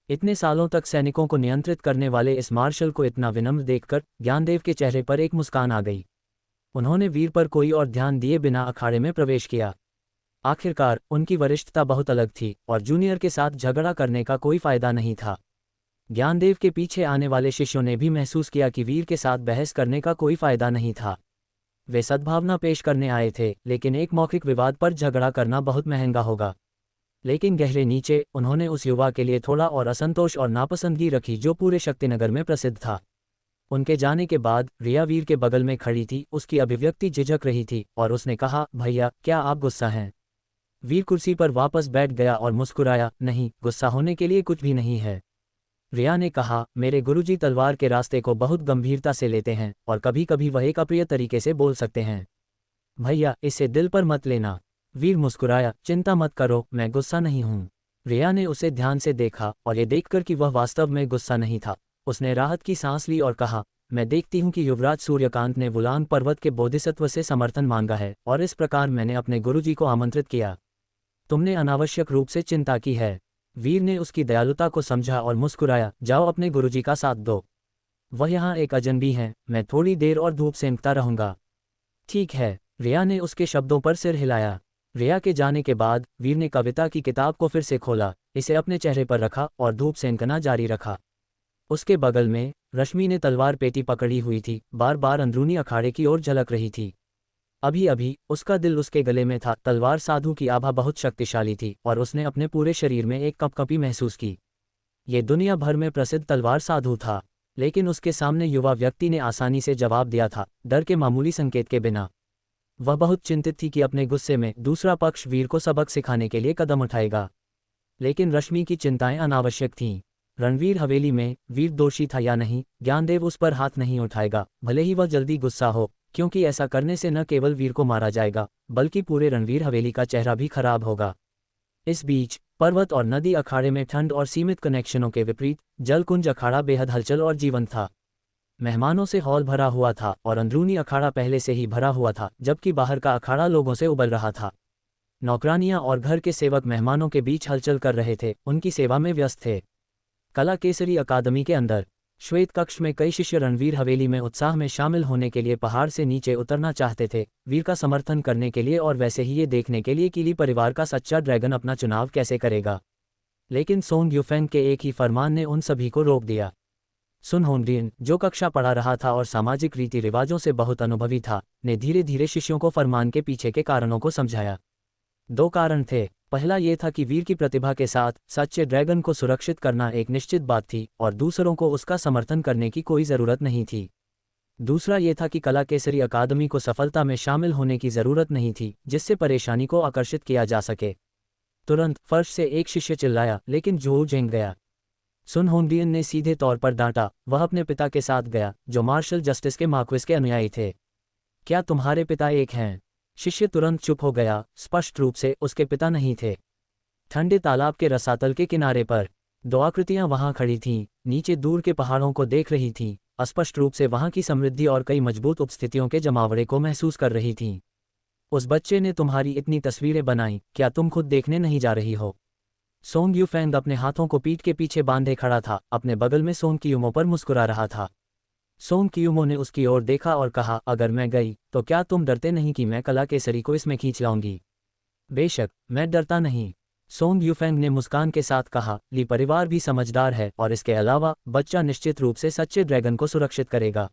इतने सालों तक सैनिकों को नियंत्रित करने वाले इस मार्शल को इतना विनम्र देखकर ज्ञानदेव के चेहरे पर एक मुस्कान आ गई। उन्होंने वीर पर कोई और ध्यान दिए बिना अखाड़े में प्रवेश किया। आखिरकार उनकी वरिष्ठता बहुत अलग थी और जूनियर के साथ झगड़ा करने का कोई फायदा नहीं था। ज्ञानदेव के पीछे आने वाले शिष्यों ने भी महसूस किया कि वीर के साथ बहस करने का कोई फायदा नहीं था। वे सद्भावना पेश करने आए थे, लेकिन एक मौखिक विवाद पर झगड़ा करना बहुत महंगा होगा। लेकिन गहरे नीचे उन्होंने उस युवा के लिए थोड़ा और असंतोष और नापसंदगी रखी जो पूरे शक्तिनगर में प्रसिद्ध था। उनके जाने के बाद रिया वीर के बगल में खड़ी थी। उसकी अभिव्यक्ति झिझक रही थी और उसने कहा, भैया, क्या आप गुस्सा हैं? वीर कुर्सी पर वापस बैठ गया और मुस्कुराया, नहीं, गुस्सा होने के लिए कुछ भी नहीं है। रिया ने कहा, मेरे गुरुजी तलवार के रास्ते को बहुत गंभीरता से लेते हैं और कभी कभी वह एक अप्रिय तरीके से बोल सकते हैं। भैया, इसे दिल पर मत लेना। वीर मुस्कुराया, चिंता मत करो, मैं गुस्सा नहीं हूँ। रिया ने उसे ध्यान से देखा और ये देखकर कि वह वास्तव में गुस्सा नहीं था, उसने राहत की सांस ली और कहा, मैं देखती हूँ कि युवराज सूर्यकांत ने वुलांग पर्वत के बोधिसत्व से समर्थन मांगा है और इस प्रकार मैंने अपने गुरुजी को आमंत्रित किया। तुमने अनावश्यक रूप से चिंता की है। वीर ने उसकी दयालुता को समझा और मुस्कुराया, जाओ अपने गुरुजी का साथ दो। वह यहाँ एक अजनबी हैं, मैं थोड़ी देर और धूप सेंकता रहूंगा। ठीक है, रिया ने उसके शब्दों पर सिर हिलाया। रिया के जाने के बाद वीर ने कविता की किताब को फिर से खोला, इसे अपने चेहरे पर रखा और धूप सेंकना जारी रखा। उसके बगल में रश्मि ने तलवार पेटी पकड़ी हुई थी, बार बार अंदरूनी अखाड़े की ओर झलक रही थी। अभी अभी उसका दिल उसके गले में था। तलवार साधु की आभा बहुत शक्तिशाली थी और उसने अपने पूरे शरीर में एक कंपकंपी महसूस की। ये दुनिया भर में प्रसिद्ध तलवार साधु था, लेकिन उसके सामने युवा व्यक्ति ने आसानी से जवाब दिया था, डर के मामूली संकेत के बिना। वह बहुत चिंतित थी कि अपने गुस्से में दूसरा पक्ष वीर को सबक सिखाने के लिए कदम उठाएगा। लेकिन रश्मि की चिंताएं अनावश्यक थीं। रणवीर हवेली में वीर दोषी था या नहीं, ज्ञानदेव उस पर हाथ नहीं उठाएगा, भले ही वह जल्दी गुस्सा हो, क्योंकि ऐसा करने से न केवल वीर को मारा जाएगा बल्कि पूरे रणवीर हवेली का चेहरा भी खराब होगा। इस बीच पर्वत और नदी अखाड़े में ठंड और सीमित कनेक्शनों के विपरीत जलकुंज अखाड़ा बेहद हलचल और जीवंत था। मेहमानों से हॉल भरा हुआ था और अंदरूनी अखाड़ा पहले से ही भरा हुआ था, जबकि बाहर का अखाड़ा लोगों से उबल रहा था। नौकरानियां और घर के सेवक मेहमानों के बीच हलचल कर रहे थे, उनकी सेवा में व्यस्त थे। कला केसरी अकादमी के अंदर श्वेत कक्ष में कई शिष्य रणवीर हवेली में उत्साह में शामिल होने के लिए पहाड़ से नीचे उतरना चाहते थे, वीर का समर्थन करने के लिए और वैसे ही ये देखने के लिए कि ली परिवार का सच्चा ड्रैगन अपना चुनाव कैसे करेगा। लेकिन सोंग यूफेंग के एक ही फरमान ने उन सभी को रोक दिया। सुन होनरिन, जो कक्षा पढ़ा रहा था और सामाजिक रीति रिवाजों से बहुत अनुभवी था, ने धीरे धीरे शिष्यों को फरमान के पीछे के कारणों को समझाया। दो कारण थे। पहला ये था कि वीर की प्रतिभा के साथ सच्चे ड्रैगन को सुरक्षित करना एक निश्चित बात थी और दूसरों को उसका समर्थन करने की कोई ज़रूरत नहीं थी। दूसरा ये था कि कला केसरी अकादमी को सफलता में शामिल होने की ज़रूरत नहीं थी जिससे परेशानी को आकर्षित किया जा सके। तुरंत फर्श से एक शिष्य चिल्लाया, लेकिन जो झेंग गया। सुन होनरियन ने सीधे तौर पर डांटा, वह अपने पिता के साथ गया जो मार्शल जस्टिस के मार्क्विस के अनुयायी थे। क्या तुम्हारे पिता एक हैं? शिष्य तुरंत चुप हो गया, स्पष्ट रूप से उसके पिता नहीं थे। ठंडे तालाब के रसातल के किनारे पर दो आकृतियां वहां खड़ी थीं, नीचे दूर के पहाड़ों को देख रही थीं, स्पष्ट रूप से वहां की समृद्धि और कई मजबूत उपस्थितियों के जमावड़े को महसूस कर रही थीं। उस बच्चे ने तुम्हारी इतनी तस्वीरें बनाई, क्या तुम खुद देखने नहीं जा रही हो? सोंग यूफेंग अपने हाथों को पीठ के पीछे बांधे खड़ा था, अपने बगल में सोंग कियुमो पर मुस्कुरा रहा था। सोंग कियुमो ने उसकी ओर देखा और कहा, अगर मैं गई तो क्या तुम डरते नहीं कि मैं कला केसरी को इसमें खींच लाऊंगी? बेशक, मैं डरता नहीं, सोंग यूफेंग ने मुस्कान के साथ कहा। ली परिवार भी समझदार है और इसके अलावा बच्चा निश्चित रूप से सच्चे ड्रैगन को सुरक्षित करेगा।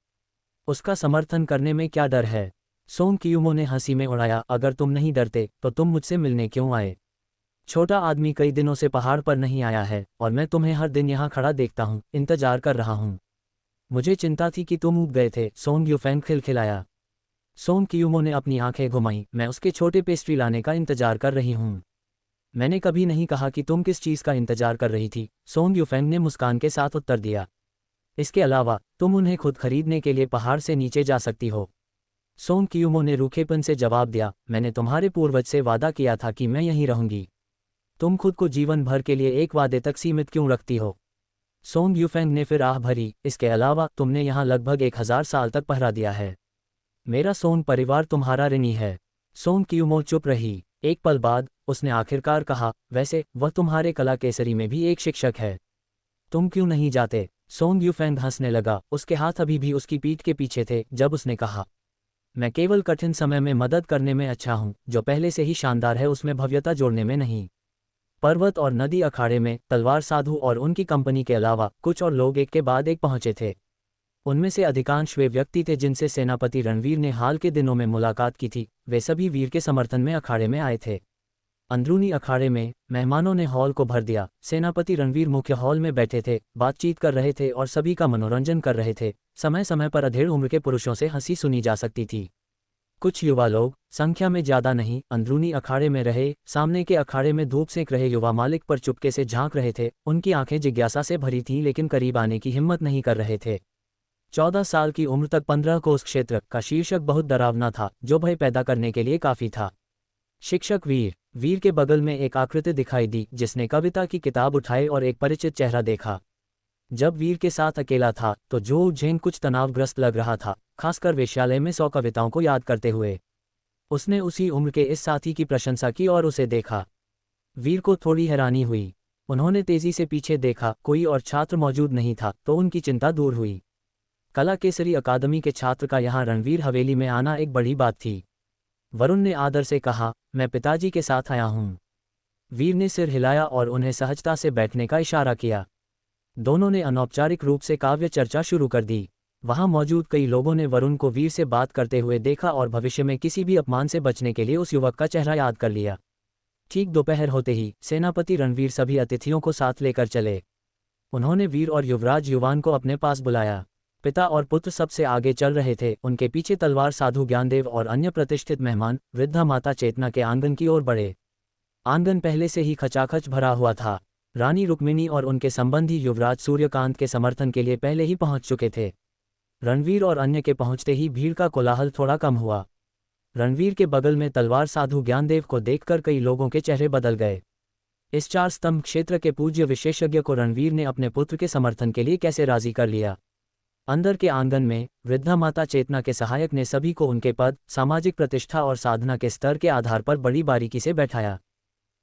उसका समर्थन करने में क्या डर है? सोंग कियुमो ने हंसी में उड़ाया, अगर तुम नहीं डरते तो तुम मुझसे मिलने क्यों आए? छोटा आदमी कई दिनों से पहाड़ पर नहीं आया है और मैं तुम्हें हर दिन यहाँ खड़ा देखता हूँ, इंतजार कर रहा हूँ। मुझे चिंता थी कि तुम ऊब गए थे, सोंग यूफेंग खिलखिलाया। सोंग कियुमो ने अपनी आंखें घुमाई, मैं उसके छोटे पेस्ट्री लाने का इंतजार कर रही हूँ। मैंने कभी नहीं कहा कि तुम किस चीज़ का इंतजार कर रही थी, सोंग यूफेंग ने मुस्कान के साथ उत्तर दिया। इसके अलावा तुम उन्हें खुद खरीदने के लिए पहाड़ से नीचे जा सकती हो। सोंग कियुमो ने रूखेपन से जवाब दिया, मैंने तुम्हारे पूर्वज से वादा किया था कि मैं यहीं रहूंगी। तुम खुद को जीवन भर के लिए एक वादे तक सीमित क्यों रखती हो? सोंग यूफेंग ने फिर आह भरी, इसके अलावा तुमने यहाँ लगभग 1000 साल तक पहरा दिया है। मेरा सोंग परिवार तुम्हारा ऋणी है। सोंग कियुमो चुप रही। एक पल बाद उसने आखिरकार कहा, वैसे वह तुम्हारे कला केसरी में भी एक शिक्षक है। तुम क्यों नहीं जाते? सोंग यूफेंग हंसने लगा, उसके हाथ अभी भी उसकी पीठ के पीछे थे जब उसने कहा, मैं केवल कठिन समय में मदद करने में अच्छा हूँ, जो पहले से ही शानदार है उसमें भव्यता जोड़ने में नहीं। पर्वत और नदी अखाड़े में तलवार साधु और उनकी कंपनी के अलावा कुछ और लोग एक के बाद एक पहुंचे थे। उनमें से अधिकांश वे व्यक्ति थे जिनसे सेनापति रणवीर ने हाल के दिनों में मुलाकात की थी। वे सभी वीर के समर्थन में अखाड़े में आए थे। अंदरूनी अखाड़े में मेहमानों ने हॉल को भर दिया। सेनापति रणवीर मुख्य हॉल में बैठे थे, बातचीत कर रहे थे और सभी का मनोरंजन कर रहे थे। समय समय पर अधेड़ उम्र के पुरुषों से हंसी सुनी जा सकती थी। कुछ युवा लोग, संख्या में ज्यादा नहीं, अंदरूनी अखाड़े में रहे। सामने के अखाड़े में धूप सेंक रहे युवा मालिक पर चुपके से झांक रहे थे। उनकी आंखें जिज्ञासा से भरी थीं लेकिन करीब आने की हिम्मत नहीं कर रहे थे। 14 साल की उम्र तक 15 कोस क्षेत्र का शीर्षक बहुत डरावना था, जो भय पैदा करने के लिए काफी था। शिक्षक वीर। वीर के बगल में एक आकृति दिखाई दी जिसने कविता की किताब उठाई और एक परिचित चेहरा देखा। जब वीर के साथ अकेला था तो जो झेंग कुछ तनावग्रस्त लग रहा था, खासकर वेश्यालय में 100 कविताओं को याद करते हुए। उसने उसी उम्र के इस साथी की प्रशंसा की और उसे देखा। वीर को थोड़ी हैरानी हुई। उन्होंने तेजी से पीछे देखा, कोई और छात्र मौजूद नहीं था, तो उनकी चिंता दूर हुई। कला केसरी अकादमी के छात्र का यहाँ रणवीर हवेली में आना एक बड़ी बात थी। वरुण ने आदर से कहा, मैं पिताजी के साथ आया हूँ। वीर ने सिर हिलाया और उन्हें सहजता से बैठने का इशारा किया। दोनों ने अनौपचारिक रूप से काव्य चर्चा शुरू कर दी। वहां मौजूद कई लोगों ने वरुण को वीर से बात करते हुए देखा और भविष्य में किसी भी अपमान से बचने के लिए उस युवक का चेहरा याद कर लिया। ठीक दोपहर होते ही सेनापति रणवीर सभी अतिथियों को साथ लेकर चले। उन्होंने वीर और युवराज युवान को अपने पास बुलाया। पिता और पुत्र सबसे आगे चल रहे थे। उनके पीछे तलवार साधु ज्ञानदेव और अन्य प्रतिष्ठित मेहमान वृद्धा माता चेतना के आंगन की ओर बढ़े। आंगन पहले से ही खचाखच भरा हुआ था। रानी रुक्मिणी और उनके संबंधी युवराज सूर्यकांत के समर्थन के लिए पहले ही पहुंच चुके थे। रणवीर और अन्य के पहुंचते ही भीड़ का कोलाहल थोड़ा कम हुआ। रणवीर के बगल में तलवार साधु ज्ञानदेव को देखकर कई लोगों के चेहरे बदल गए। इस 4 स्तंभ क्षेत्र के पूज्य विशेषज्ञ को रणवीर ने अपने पुत्र के समर्थन के लिए कैसे राजी कर लिया। अंदर के आंगन में वृद्धा माता चेतना के सहायक ने सभी को उनके पद, सामाजिक प्रतिष्ठा और साधना के स्तर के आधार पर बड़ी बारीकी से बैठाया।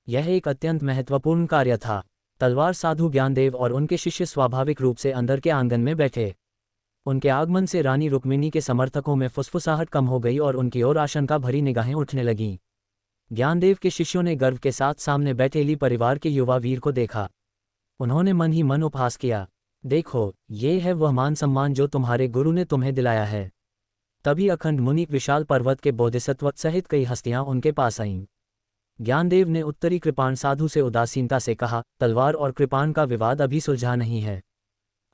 यह एक अत्यंत महत्वपूर्ण कार्य था। तलवार साधु ज्ञानदेव और उनके शिष्य स्वाभाविक रूप से अंदर के आंगन में बैठे। उनके आगमन से रानी रुक्मिणी के समर्थकों में फुसफुसाहट कम हो गई और उनकी ओर आशंका भरी निगाहें उठने लगीं। ज्ञानदेव के शिष्यों ने गर्व के साथ सामने बैठे ली परिवार के युवा वीर को देखा। उन्होंने मन ही मन उपहास किया, देखो, ये है वह मान सम्मान जो तुम्हारे गुरु ने तुम्हें दिलाया है। तभी अखंड मुनि विशाल पर्वत के बोधिसत्व सहित कई हस्तियां उनके पास आईं। ज्ञानदेव ने उत्तरी कृपाण साधु से उदासीनता से कहा, तलवार और कृपाण का विवाद अभी सुलझा नहीं है,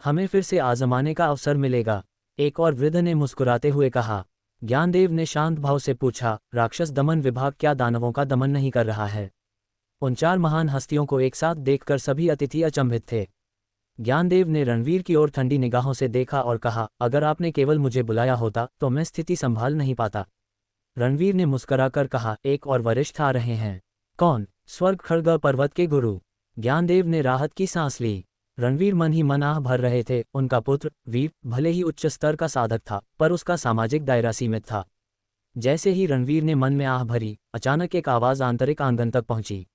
हमें फिर से आजमाने का अवसर मिलेगा। एक और वृद्ध ने मुस्कुराते हुए कहा। ज्ञानदेव ने शांत भाव से पूछा, राक्षस दमन विभाग क्या दानवों का दमन नहीं कर रहा है? उन 4 महान हस्तियों को एक साथ देखकर सभी अतिथि अचंभित थे। ज्ञानदेव ने रणवीर की ओर ठंडी निगाहों से देखा और कहा, अगर आपने केवल मुझे बुलाया होता तो मैं स्थिति संभाल नहीं पाता। रणवीर ने मुस्कुराकर कहा, एक और वरिष्ठ आ रहे हैं। कौन? स्वर्ग खड़ग पर्वत के गुरु। ज्ञानदेव ने राहत की सांस ली। रणवीर मन ही मन आह भर रहे थे। उनका पुत्र वीर भले ही उच्च स्तर का साधक था, पर उसका सामाजिक दायरा सीमित था। जैसे ही रणवीर ने मन में आह भरी, अचानक एक आवाज आंतरिक आंगन तक पहुंची।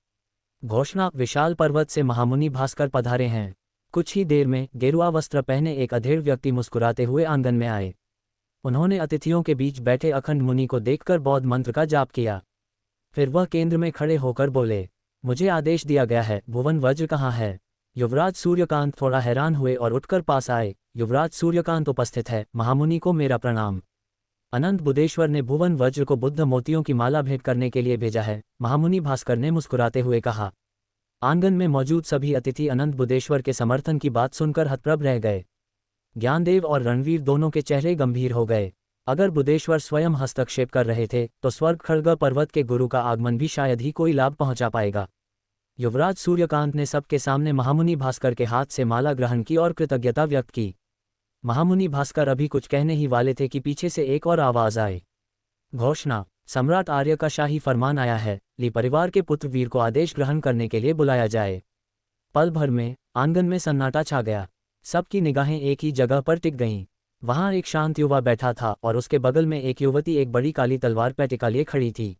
घोषणा, विशाल पर्वत से महामुनि भास्कर पधारे हैं। कुछ ही देर में गेरुआ वस्त्र पहने एक अधेड़ व्यक्ति मुस्कुराते हुए आंगन में आए। उन्होंने अतिथियों के बीच बैठे अखंड मुनि को देखकर बौद्ध मंत्र का जाप किया। फिर वह केंद्र में खड़े होकर बोले, मुझे आदेश दिया गया है, भुवन वज्र कहाँ है? युवराज सूर्यकांत थोड़ा हैरान हुए और उठकर पास आए। युवराज सूर्यकांत उपस्थित है, महामुनि को मेरा प्रणाम। अनंत बुद्धेश्वर ने भुवन वज्र को बुद्ध मोतियों की माला भेंट करने के लिए भेजा है, महामुनि भास्कर ने मुस्कुराते हुए कहा। आंगन में मौजूद सभी अतिथि अनंत बुद्धेश्वर के समर्थन की बात सुनकर हतप्रभ रह गए। ज्ञानदेव और रणवीर दोनों के चेहरे गंभीर हो गए। अगर बुद्धेश्वर स्वयं हस्तक्षेप कर रहे थे तो स्वर्ग खड़ग पर्वत के गुरु का आगमन भी शायद ही कोई लाभ पहुंचा पाएगा। युवराज सूर्यकांत ने सबके सामने महामुनि भास्कर के हाथ से माला ग्रहण की और कृतज्ञता व्यक्त की। महामुनि भास्कर अभी कुछ कहने ही वाले थे कि पीछे से एक और आवाज आए। घोषणा, सम्राट आर्य का शाही फरमान आया है, ली परिवार के पुत्र वीर को आदेश ग्रहण करने के लिए बुलाया जाए। पल भर में आंगन में सन्नाटा छा गया। सबकी निगाहें एक ही जगह पर टिक गईं। वहां एक शांत युवा बैठा था और उसके बगल में एक युवती एक बड़ी काली तलवार पैटिका लिए खड़ी थी।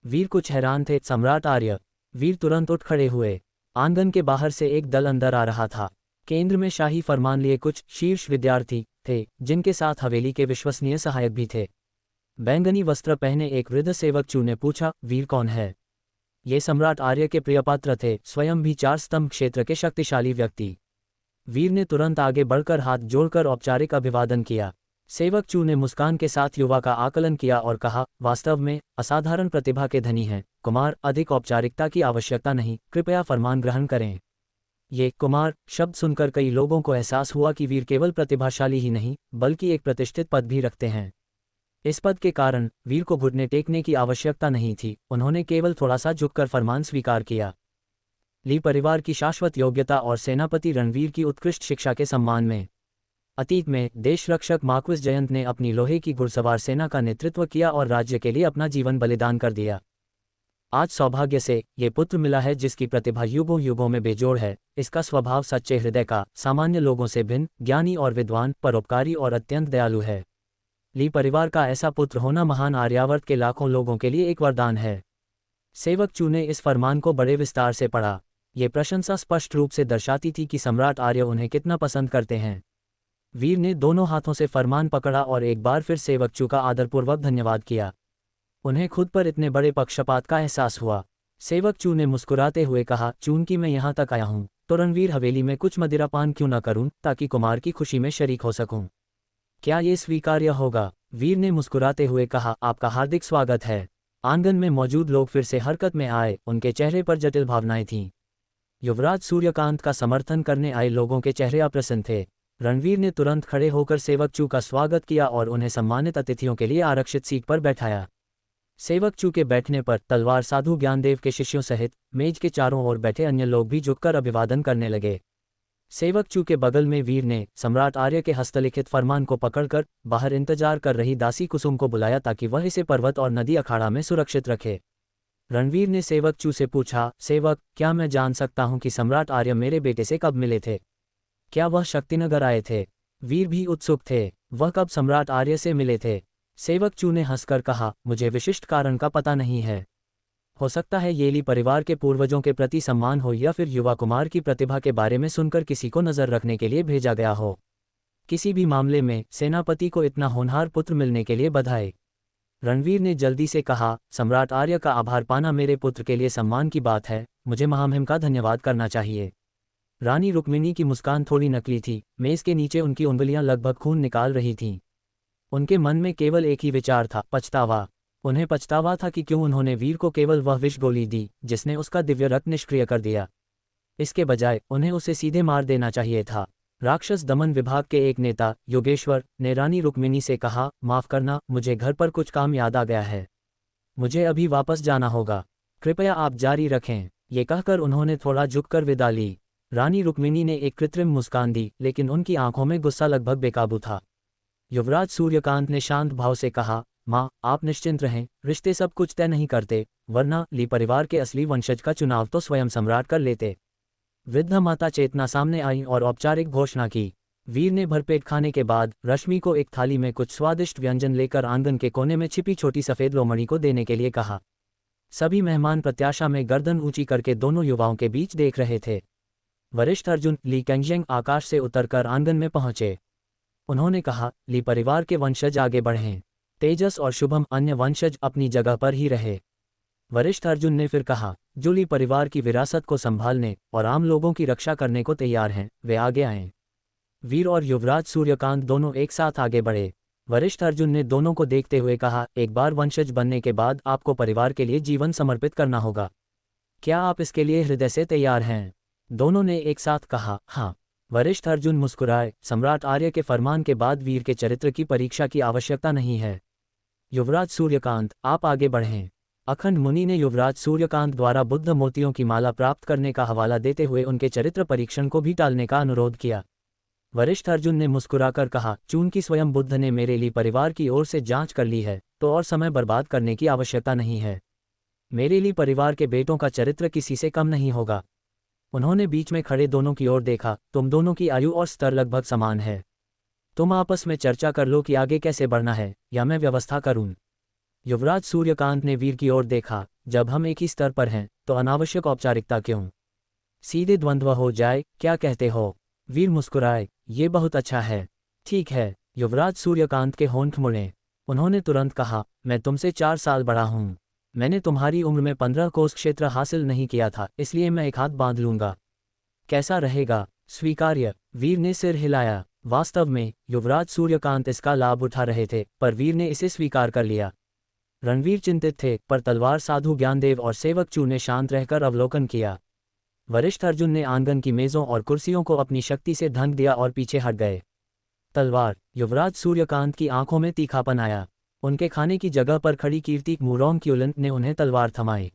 वीर कुछ हैरान थे। सम्राट आर्य? वीर तुरंत उठ खड़े हुए। आंगन के बाहर से एक दल अंदर आ रहा था। केंद्र में शाही फरमान लिए कुछ शीर्ष विद्यार्थी थे, जिनके साथ हवेली के विश्वसनीय सहायक भी थे। बैंगनी वस्त्र पहने एक वृद्ध सेवक चू ने पूछा, वीर कौन है? ये सम्राट आर्य के प्रियपात्र थे, स्वयं भी 4 स्तंभ क्षेत्र के शक्तिशाली व्यक्ति। वीर ने तुरंत आगे बढ़कर हाथ जोड़कर औपचारिक अभिवादन किया। सेवक चू ने मुस्कान के साथ युवा का आकलन किया और कहा, वास्तव में असाधारण प्रतिभा के धनी हैं कुमार, अधिक औपचारिकता की आवश्यकता नहीं, कृपया फरमान ग्रहण करें। ये कुमार शब्द सुनकर कई लोगों को एहसास हुआ कि वीर केवल प्रतिभाशाली ही नहीं बल्कि एक प्रतिष्ठित पद भी रखते हैं। इस पद के कारण वीर को घुटने टेकने की आवश्यकता नहीं थी, उन्होंने केवल थोड़ा सा झुककर फरमान स्वीकार किया। ली परिवार की शाश्वत योग्यता और सेनापति रणवीर की उत्कृष्ट शिक्षा के सम्मान में अतीत में देश रक्षक मार्क्विस जयंत ने अपनी लोहे की घुड़सवार सेना का नेतृत्व किया और राज्य के लिए अपना जीवन बलिदान कर दिया। आज सौभाग्य से ये पुत्र मिला है जिसकी प्रतिभा युगों युगों में बेजोड़ है। इसका स्वभाव सच्चे हृदय का, सामान्य लोगों से भिन्न, ज्ञानी और विद्वान, परोपकारी और अत्यंत दयालु है। ली परिवार का ऐसा पुत्र होना महान आर्यावर्त के लाखों लोगों के लिए एक वरदान है। सेवक चू ने इस फरमान को बड़े विस्तार से पढ़ा। ये प्रशंसा स्पष्ट रूप से दर्शाती थी कि सम्राट आर्य उन्हें कितना पसंद करते हैं। वीर ने दोनों हाथों से फरमान पकड़ा और एक बार फिर सेवक चू का आदरपूर्वक धन्यवाद किया। उन्हें खुद पर इतने बड़े पक्षपात का एहसास हुआ। सेवक चू ने मुस्कुराते हुए कहा, चूंकि मैं यहाँ तक आया हूँ तो रणवीर हवेली में कुछ मदिरापान क्यों न करूं, ताकि कुमार की खुशी में शरीक हो सकूं। क्या ये स्वीकार्य होगा? वीर ने मुस्कुराते हुए कहा, आपका हार्दिक स्वागत है। आंगन में मौजूद लोग फिर से हरकत में आए। उनके चेहरे पर जटिल भावनाएं थीं। युवराज सूर्यकांत का समर्थन करने आए लोगों के चेहरे अप्रसन्न थे। रणवीर ने तुरंत खड़े होकर सेवक चू का स्वागत किया और उन्हें सम्मानित अतिथियों के लिए आरक्षित सीट पर बैठाया। सेवक चू के बैठने पर तलवार साधु ज्ञानदेव के शिष्यों सहित मेज के चारों ओर बैठे अन्य लोग भी झुककर अभिवादन करने लगे। सेवक चू के बगल में वीर ने सम्राट आर्य के हस्तलिखित फरमान को पकड़कर बाहर इंतजार कर रही दासी कुसुम को बुलाया ताकि वह इसे पर्वत और नदी अखाड़ा में सुरक्षित रखे। रणवीर ने सेवक चू से पूछा, सेवक, क्या मैं जान सकता हूं कि सम्राट आर्य मेरे बेटे से कब मिले थे? क्या वह शक्तिनगर आए थे? वीर भी उत्सुक थे। वह कब सम्राट आर्य से मिले थे? सेवक चू ने हंसकर कहा, मुझे विशिष्ट कारण का पता नहीं है। हो सकता है येली परिवार के पूर्वजों के प्रति सम्मान हो या फिर युवा कुमार की प्रतिभा के बारे में सुनकर किसी को नजर रखने के लिए भेजा गया हो। किसी भी मामले में सेनापति को इतना होनहार पुत्र मिलने के लिए बधाई। रणवीर ने जल्दी से कहा, सम्राट आर्य का आभार पाना मेरे पुत्र के लिए सम्मान की बात है। मुझे महामहिम का धन्यवाद करना चाहिए। रानी रुक्मिणी की मुस्कान थोड़ी नकली थी। मेज के नीचे उनकी उंगलियां लगभग खून निकाल रही थीं। उनके मन में केवल एक ही विचार था, पछतावा। उन्हें पछतावा था कि क्यों उन्होंने वीर को केवल वह विष गोली दी जिसने उसका दिव्य रक्त निष्क्रिय कर दिया। इसके बजाय उन्हें उसे सीधे मार देना चाहिए था। राक्षस दमन विभाग के एक नेता योगेश्वर ने रानी रुक्मिणी से कहा, माफ करना, मुझे घर पर कुछ काम याद आ गया है। मुझे अभी वापस जाना होगा। कृपया आप जारी रखें। ये कहकर उन्होंने थोड़ा झुककर विदा ली। रानी रुक्मिणी ने एक कृत्रिम मुस्कान दी, लेकिन उनकी आंखों में गुस्सा लगभग बेकाबू था। युवराज सूर्यकांत ने शांत भाव से कहा, माँ, आप निश्चिंत रहें। रिश्ते सब कुछ तय नहीं करते, वरना ली परिवार के असली वंशज का चुनाव तो स्वयं सम्राट कर लेते। वृद्ध माता चेतना सामने आई और औपचारिक घोषणा की। वीर ने भरपेट खाने के बाद रश्मि को एक थाली में कुछ स्वादिष्ट व्यंजन लेकर आंगन के कोने में छिपी छोटी सफेद लोमड़ी को देने के लिए कहा। सभी मेहमान प्रत्याशा में गर्दन ऊंची करके दोनों युवाओं के बीच देख रहे थे। वरिष्ठ अर्जुन ली कैंगजेंग आकाश से उतरकर आंगन में पहुंचे। उन्होंने कहा, ली परिवार के वंशज आगे बढ़ें। तेजस और शुभम अन्य वंशज अपनी जगह पर ही रहे। वरिष्ठ अर्जुन ने फिर कहा, जो ली परिवार की विरासत को संभालने और आम लोगों की रक्षा करने को तैयार हैं, वे आगे आएं। वीर और युवराज सूर्यकांत दोनों एक साथ आगे बढ़े। वरिष्ठ अर्जुन ने दोनों को देखते हुए कहा, एक बार वंशज बनने के बाद आपको परिवार के लिए जीवन समर्पित करना होगा। क्या आप इसके लिए हृदय से तैयार हैं? दोनों ने एक साथ कहा, हाँ। वरिष्ठ अर्जुन मुस्कुराए। सम्राट आर्य के फरमान के बाद वीर के चरित्र की परीक्षा की आवश्यकता नहीं है। युवराज सूर्यकांत, आप आगे बढ़ें। अखंड मुनि ने युवराज सूर्यकांत द्वारा बुद्ध मोतियों की माला प्राप्त करने का हवाला देते हुए उनके चरित्र परीक्षण को भी टालने का अनुरोध किया। वरिष्ठ अर्जुन ने मुस्कुराकर कहा, चूंकि स्वयं बुद्ध ने मेरे लिए परिवार की ओर से जांच कर ली है, तो और समय बर्बाद करने की आवश्यकता नहीं है। मेरे लिए परिवार के बेटों का चरित्र किसी से कम नहीं होगा। उन्होंने बीच में खड़े दोनों की ओर देखा। तुम दोनों की आयु और स्तर लगभग समान है। तुम आपस में चर्चा कर लो कि आगे कैसे बढ़ना है, या मैं व्यवस्था करूं। युवराज सूर्यकांत ने वीर की ओर देखा। जब हम एक ही स्तर पर हैं, तो अनावश्यक औपचारिकता क्यों? सीधे द्वंद्व हो जाए, क्या कहते हो? वीर मुस्कुराए, ये बहुत अच्छा है। ठीक है। युवराज सूर्यकांत के होंठ मुड़े। उन्होंने तुरंत कहा, मैं तुमसे 4 साल बड़ा हूं। मैंने तुम्हारी उम्र में 15 कोस क्षेत्र हासिल नहीं किया था, इसलिए मैं एक हाथ बांध लूंगा। कैसा रहेगा? स्वीकार्य। वीर ने सिर हिलाया। वास्तव में युवराज सूर्यकांत इसका लाभ उठा रहे थे, पर वीर ने इसे स्वीकार कर लिया। रणवीर चिंतित थे, पर तलवार साधु ज्ञानदेव और सेवक चू ने शांत रहकर अवलोकन किया। वरिष्ठ अर्जुन ने आंगन की मेजों और कुर्सियों को अपनी शक्ति से ढंक दिया और पीछे हट गए। तलवार। युवराज सूर्यकांत की आंखों में तीखापन आया। उनके खाने की जगह पर खड़ी कीर्ति मुरोंग क्यूलंत ने उन्हें तलवार थमाई।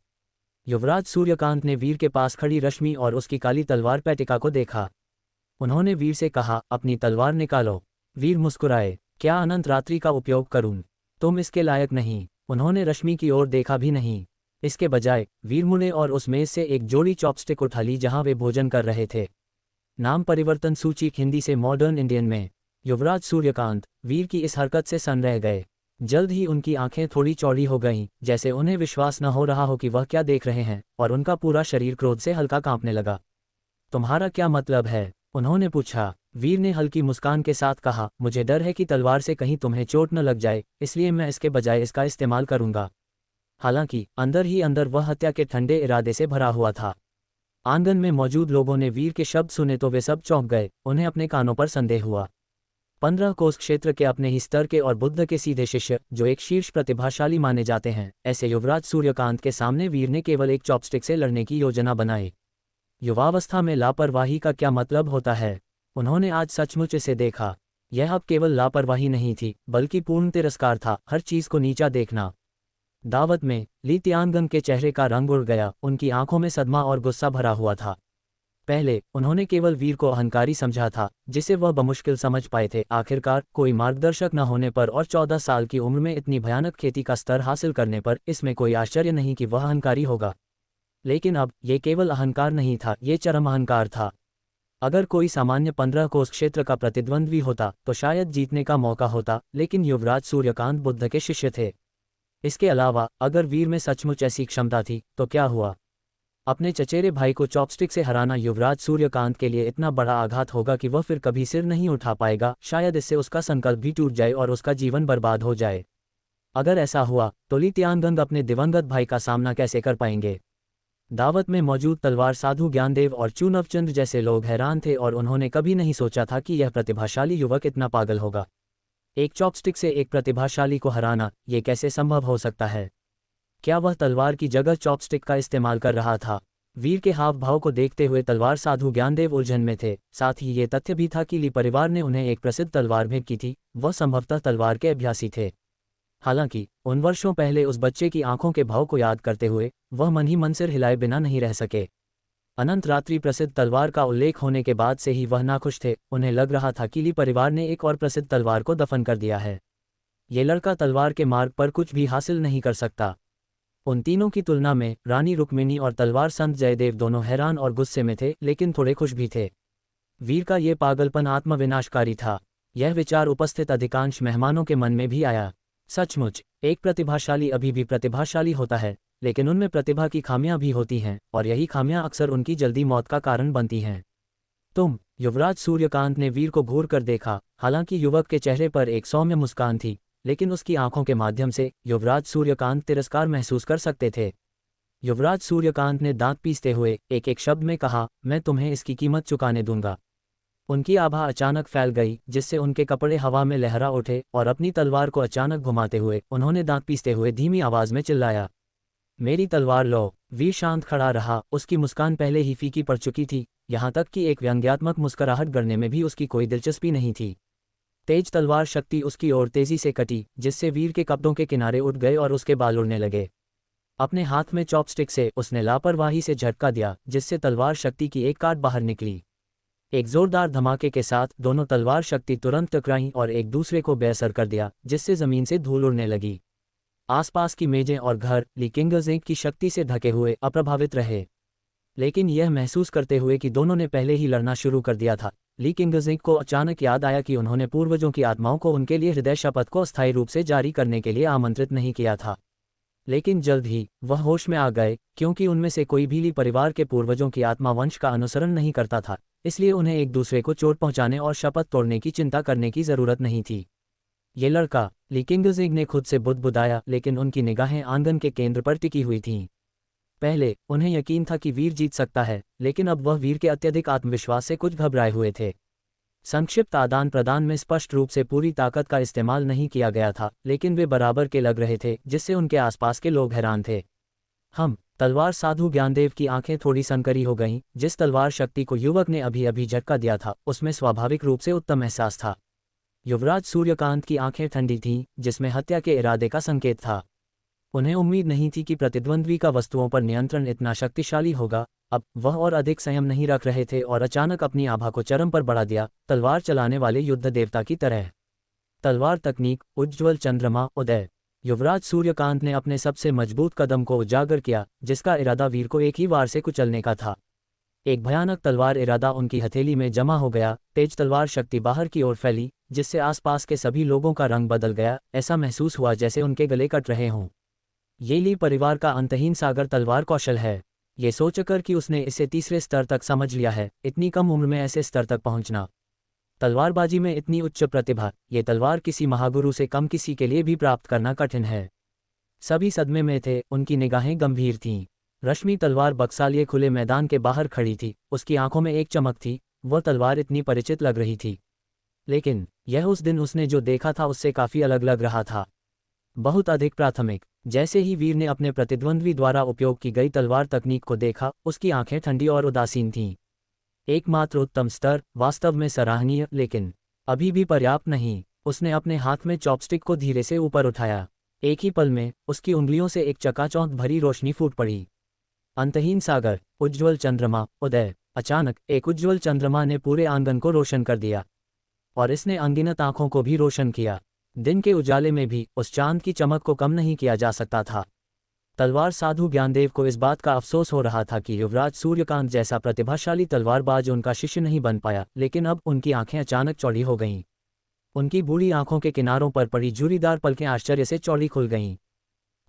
युवराज सूर्यकांत ने वीर के पास खड़ी रश्मि और उसकी काली तलवार पैटिका को देखा। उन्होंने वीर से कहा, अपनी तलवार निकालो। वीर मुस्कुराए, क्या अनंत रात्रि का उपयोग करूं? तुम इसके लायक नहीं। उन्होंने रश्मि की ओर देखा भी नहीं। इसके बजाय वीरमु ने और उस मेज से एक जोड़ी चॉपस्टिक उठा ली जहां वे भोजन कर रहे थे। नाम परिवर्तन सूची हिंदी से मॉडर्न इंडियन में। युवराज सूर्यकांत वीर की इस हरकत से सन्न रह गए। जल्द ही उनकी आंखें थोड़ी चौड़ी हो गईं, जैसे उन्हें विश्वास न हो रहा हो कि वह क्या देख रहे हैं, और उनका पूरा शरीर क्रोध से हल्का कांपने लगा। तुम्हारा क्या मतलब है? उन्होंने पूछा। वीर ने हल्की मुस्कान के साथ कहा, मुझे डर है कि तलवार से कहीं तुम्हें चोट न लग जाए, इसलिए मैं इसके बजाय इसका इस्तेमाल करूंगा। हालांकि अंदर ही अंदर वह हत्या के ठंडे इरादे से भरा हुआ था। आंगन में मौजूद लोगों ने वीर के शब्द सुने तो वे सब चौंक गए, उन्हें अपने कानों पर संदेह हुआ। 15 कोस क्षेत्र के अपने ही स्तर के और बुद्ध के सीधे शिष्य, जो एक शीर्ष प्रतिभाशाली माने जाते हैं, ऐसे युवराज सूर्यकांत के सामने वीर ने केवल एक चॉपस्टिक से लड़ने की योजना बनाई। युवावस्था में लापरवाही का क्या मतलब होता है? उन्होंने आज सचमुच इसे देखा। यह अब केवल लापरवाही नहीं थी, बल्कि पूर्ण तिरस्कार था, हर चीज को नीचा देखना। दावत में ली तियानगन के चेहरे का रंग उड़ गया, उनकी आंखों में सदमा और गुस्सा भरा हुआ था। पहले उन्होंने केवल वीर को अहंकारी समझा था, जिसे वह बमुश्किल समझ पाए थे। आखिरकार कोई मार्गदर्शक न होने पर और 14 साल की उम्र में इतनी भयानक खेती का स्तर हासिल करने पर इसमें कोई आश्चर्य नहीं कि वह अहंकारी होगा। लेकिन अब ये केवल अहंकार नहीं था, ये चरम अहंकार था। अगर कोई सामान्य 15 कोस क्षेत्र का प्रतिद्वंद्वी होता तो शायद जीतने का मौका होता, लेकिन युवराज सूर्यकांत बुद्ध के शिष्य थे। इसके अलावा अगर वीर में सचमुच ऐसी क्षमता थी तो क्या हुआ? अपने चचेरे भाई को चॉपस्टिक से हराना युवराज सूर्यकांत के लिए इतना बड़ा आघात होगा कि वह फिर कभी सिर नहीं उठा पाएगा। शायद इससे उसका संकल्प भी टूट जाए और उसका जीवन बर्बाद हो जाए। अगर ऐसा हुआ तो ली तियानगंग अपने दिवंगत भाई का सामना कैसे कर पाएंगे? दावत में मौजूद तलवार साधु ज्ञानदेव और चूनवचंद जैसे लोग हैरान थे, और उन्होंने कभी नहीं सोचा था कि यह प्रतिभाशाली युवक इतना पागल होगा। एक चॉपस्टिक से एक प्रतिभाशाली को हराना, ये कैसे संभव हो सकता है? क्या वह तलवार की जगह चॉपस्टिक का इस्तेमाल कर रहा था? वीर के हाव भाव को देखते हुए तलवार साधु ज्ञानदेव उलझन में थे। साथ ही ये तथ्य भी था कि ली परिवार ने उन्हें एक प्रसिद्ध तलवार भेंट की थी, वह संभवतः तलवार के अभ्यासी थे। हालांकि उन वर्षों पहले उस बच्चे की आंखों के भाव को याद करते हुए वह मन ही मन सिर हिलाए बिना नहीं रह सके। अनंत रात्रि प्रसिद्ध तलवार का उल्लेख होने के बाद से ही वह नाखुश थे। उन्हें लग रहा था कि ली परिवार ने एक और प्रसिद्ध तलवार को दफन कर दिया है। ये लड़का तलवार के मार्ग पर कुछ भी हासिल नहीं कर सकता। उन तीनों की तुलना में रानी रुक्मिणी और तलवार संत जयदेव दोनों हैरान और गुस्से में थे, लेकिन थोड़े खुश भी थे। वीर का ये पागलपन आत्मविनाशकारी था। यह विचार उपस्थित अधिकांश मेहमानों के मन में भी आया। सचमुच एक प्रतिभाशाली अभी भी प्रतिभाशाली होता है, लेकिन उनमें प्रतिभा की खामियां भी होती हैं, और यही खामियां अक्सर उनकी जल्दी मौत का कारण बनती हैं। युवराज सूर्यकांत ने वीर को घूर कर देखा। हालांकि युवक के चेहरे पर एक सौम्य मुस्कान थी, लेकिन उसकी आंखों के माध्यम से युवराज सूर्यकांत तिरस्कार महसूस कर सकते थे। युवराज सूर्यकांत ने दांत पीसते हुए एक एक शब्द में कहा, मैं तुम्हें इसकी कीमत चुकाने दूंगा। उनकी आभा अचानक फैल गई, जिससे उनके कपड़े हवा में लहरा उठे, और अपनी तलवार को अचानक घुमाते हुए उन्होंने दांत पीसते हुए धीमी आवाज में चिल्लाया, मेरी तलवार लो। वीर शांत खड़ा रहा। उसकी मुस्कान पहले ही फीकी पड़ चुकी थी, यहाँ तक कि एक व्यंग्यात्मक मुस्कुराहट गढ़ने में भी उसकी कोई दिलचस्पी नहीं थी। तेज तलवार शक्ति उसकी ओर तेजी से कटी, जिससे वीर के कपड़ों के किनारे उठ गए और उसके बाल उड़ने लगे। अपने हाथ में चॉपस्टिक से उसने लापरवाही से झटका दिया, जिससे तलवार शक्ति की एक काट बाहर निकली। एक जोरदार धमाके के साथ दोनों तलवार शक्ति तुरंत टकराईं और एक दूसरे को बेअसर कर दिया, जिससे जमीन से धूल उड़ने लगी। आसपास की मेजें और घर ली किंगजिंग की शक्ति से ढके हुए अप्रभावित रहे, लेकिन यह महसूस करते हुए कि दोनों ने पहले ही लड़ना शुरू कर दिया था, ली किंगजिंग को अचानक याद आया कि उन्होंने पूर्वजों की आत्माओं को उनके लिए हृदय शपथ को अस्थायी रूप से जारी करने के लिए आमंत्रित नहीं किया था। लेकिन जल्द ही वह होश में आ गए, क्योंकि उनमें से कोई भी ली परिवार के पूर्वजों की आत्मा वंश का अनुसरण नहीं करता था, इसलिए उन्हें एक दूसरे को चोट पहुंचाने और शपथ तोड़ने की चिंता करने की जरूरत नहीं थी। ये लड़का, ली किंगजिंग ने खुद से बुदबुदाया, लेकिन उनकी निगाहें आंगन के केंद्र पर टिकी हुई थीं। पहले उन्हें यकीन था कि वीर जीत सकता है, लेकिन अब वह वीर के अत्यधिक आत्मविश्वास से कुछ घबराए हुए थे। संक्षिप्त आदान प्रदान में स्पष्ट रूप से पूरी ताकत का इस्तेमाल नहीं किया गया था, लेकिन वे बराबर के लग रहे थे, जिससे उनके आसपास के लोग हैरान थे। तलवार साधु ज्ञानदेव की आंखें थोड़ी सनकरी हो गईं। जिस तलवार शक्ति को युवक ने अभी अभी झटका दिया था, उसमें स्वाभाविक रूप से उत्तम एहसास था। युवराज सूर्यकांत की आंखें ठंडी थीं, जिसमें हत्या के इरादे का संकेत था। उन्हें उम्मीद नहीं थी कि प्रतिद्वंद्वी का वस्तुओं पर नियंत्रण इतना शक्तिशाली होगा। अब वह और अधिक संयम नहीं रख रहे थे और अचानक अपनी आभा को चरम पर बढ़ा दिया, तलवार चलाने वाले युद्ध देवता की तरह। तलवार तकनीक, उज्ज्वल चंद्रमा, उदय। युवराज सूर्यकांत ने अपने सबसे मजबूत कदम को उजागर किया, जिसका इरादा वीर को एक ही वार से कुचलने का था। एक भयानक तलवार इरादा उनकी हथेली में जमा हो गया। तेज तलवार शक्ति बाहर की ओर फैली, जिससे आसपास के सभी लोगों का रंग बदल गया। ऐसा महसूस हुआ जैसे उनके गले कट रहे हों। ये ली परिवार का अंतहीन सागर तलवार कौशल है। ये सोचकर कि उसने इसे तीसरे स्तर तक समझ लिया है, इतनी कम उम्र में ऐसे स्तर तक पहुंचना, तलवारबाजी में इतनी उच्च प्रतिभा, ये तलवार किसी महागुरु से कम किसी के लिए भी प्राप्त करना कठिन है। सभी सदमे में थे, उनकी निगाहें गंभीर थीं। रश्मि तलवार बक्सा लिए खुले मैदान के बाहर खड़ी थी, उसकी आंखों में एक चमक थी। वह तलवार इतनी परिचित लग रही थी, लेकिन यह उस दिन उसने जो देखा था उससे काफी अलग लग रहा था, बहुत अधिक प्राथमिक। जैसे ही वीर ने अपने प्रतिद्वंद्वी द्वारा उपयोग की गई तलवार तकनीक को देखा, उसकी आंखें ठंडी और उदासीन थीं। एकमात्र उत्तम स्तर, वास्तव में सराहनीय, लेकिन अभी भी पर्याप्त नहीं। उसने अपने हाथ में चॉपस्टिक को धीरे से ऊपर उठाया। एक ही पल में उसकी उंगलियों से एक चकाचौंध भरी रोशनी फूट पड़ी। अंतहीन सागर, उज्ज्वल चंद्रमा, उदय। अचानक एक उज्ज्वल चंद्रमा ने पूरे आंगन को रोशन कर दिया, और इसने अनगिनत आंखों को भी रोशन किया। दिन के उजाले में भी उस चांद की चमक को कम नहीं किया जा सकता था। तलवार साधु ज्ञानदेव को इस बात का अफसोस हो रहा था कि युवराज सूर्यकांत जैसा प्रतिभाशाली तलवारबाज उनका शिष्य नहीं बन पाया, लेकिन अब उनकी आंखें अचानक चौड़ी हो गईं। उनकी बूढ़ी आंखों के किनारों पर पड़ी झुर्रीदार पलकें आश्चर्य से चौड़ी खुल गईं।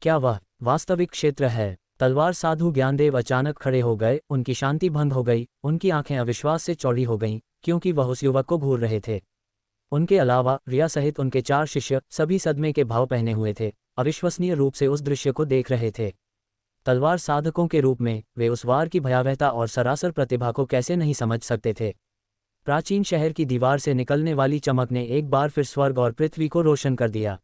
क्या वह वास्तविक क्षेत्र है? तलवार साधु ज्ञानदेव अचानक खड़े हो गए, उनकी शांति भंग हो गई, उनकी आंखें अविश्वास से चौड़ी हो गईं, क्योंकि वह उस युवक को घूर रहे थे। उनके अलावा रिया सहित उनके 4 शिष्य सभी सदमे के भाव पहने हुए थे, अविश्वसनीय रूप से उस दृश्य को देख रहे थे। तलवार साधकों के रूप में वे उस वार की भयावहता और सरासर प्रतिभा को कैसे नहीं समझ सकते थे। प्राचीन शहर की दीवार से निकलने वाली चमक ने एक बार फिर स्वर्ग और पृथ्वी को रोशन कर दिया।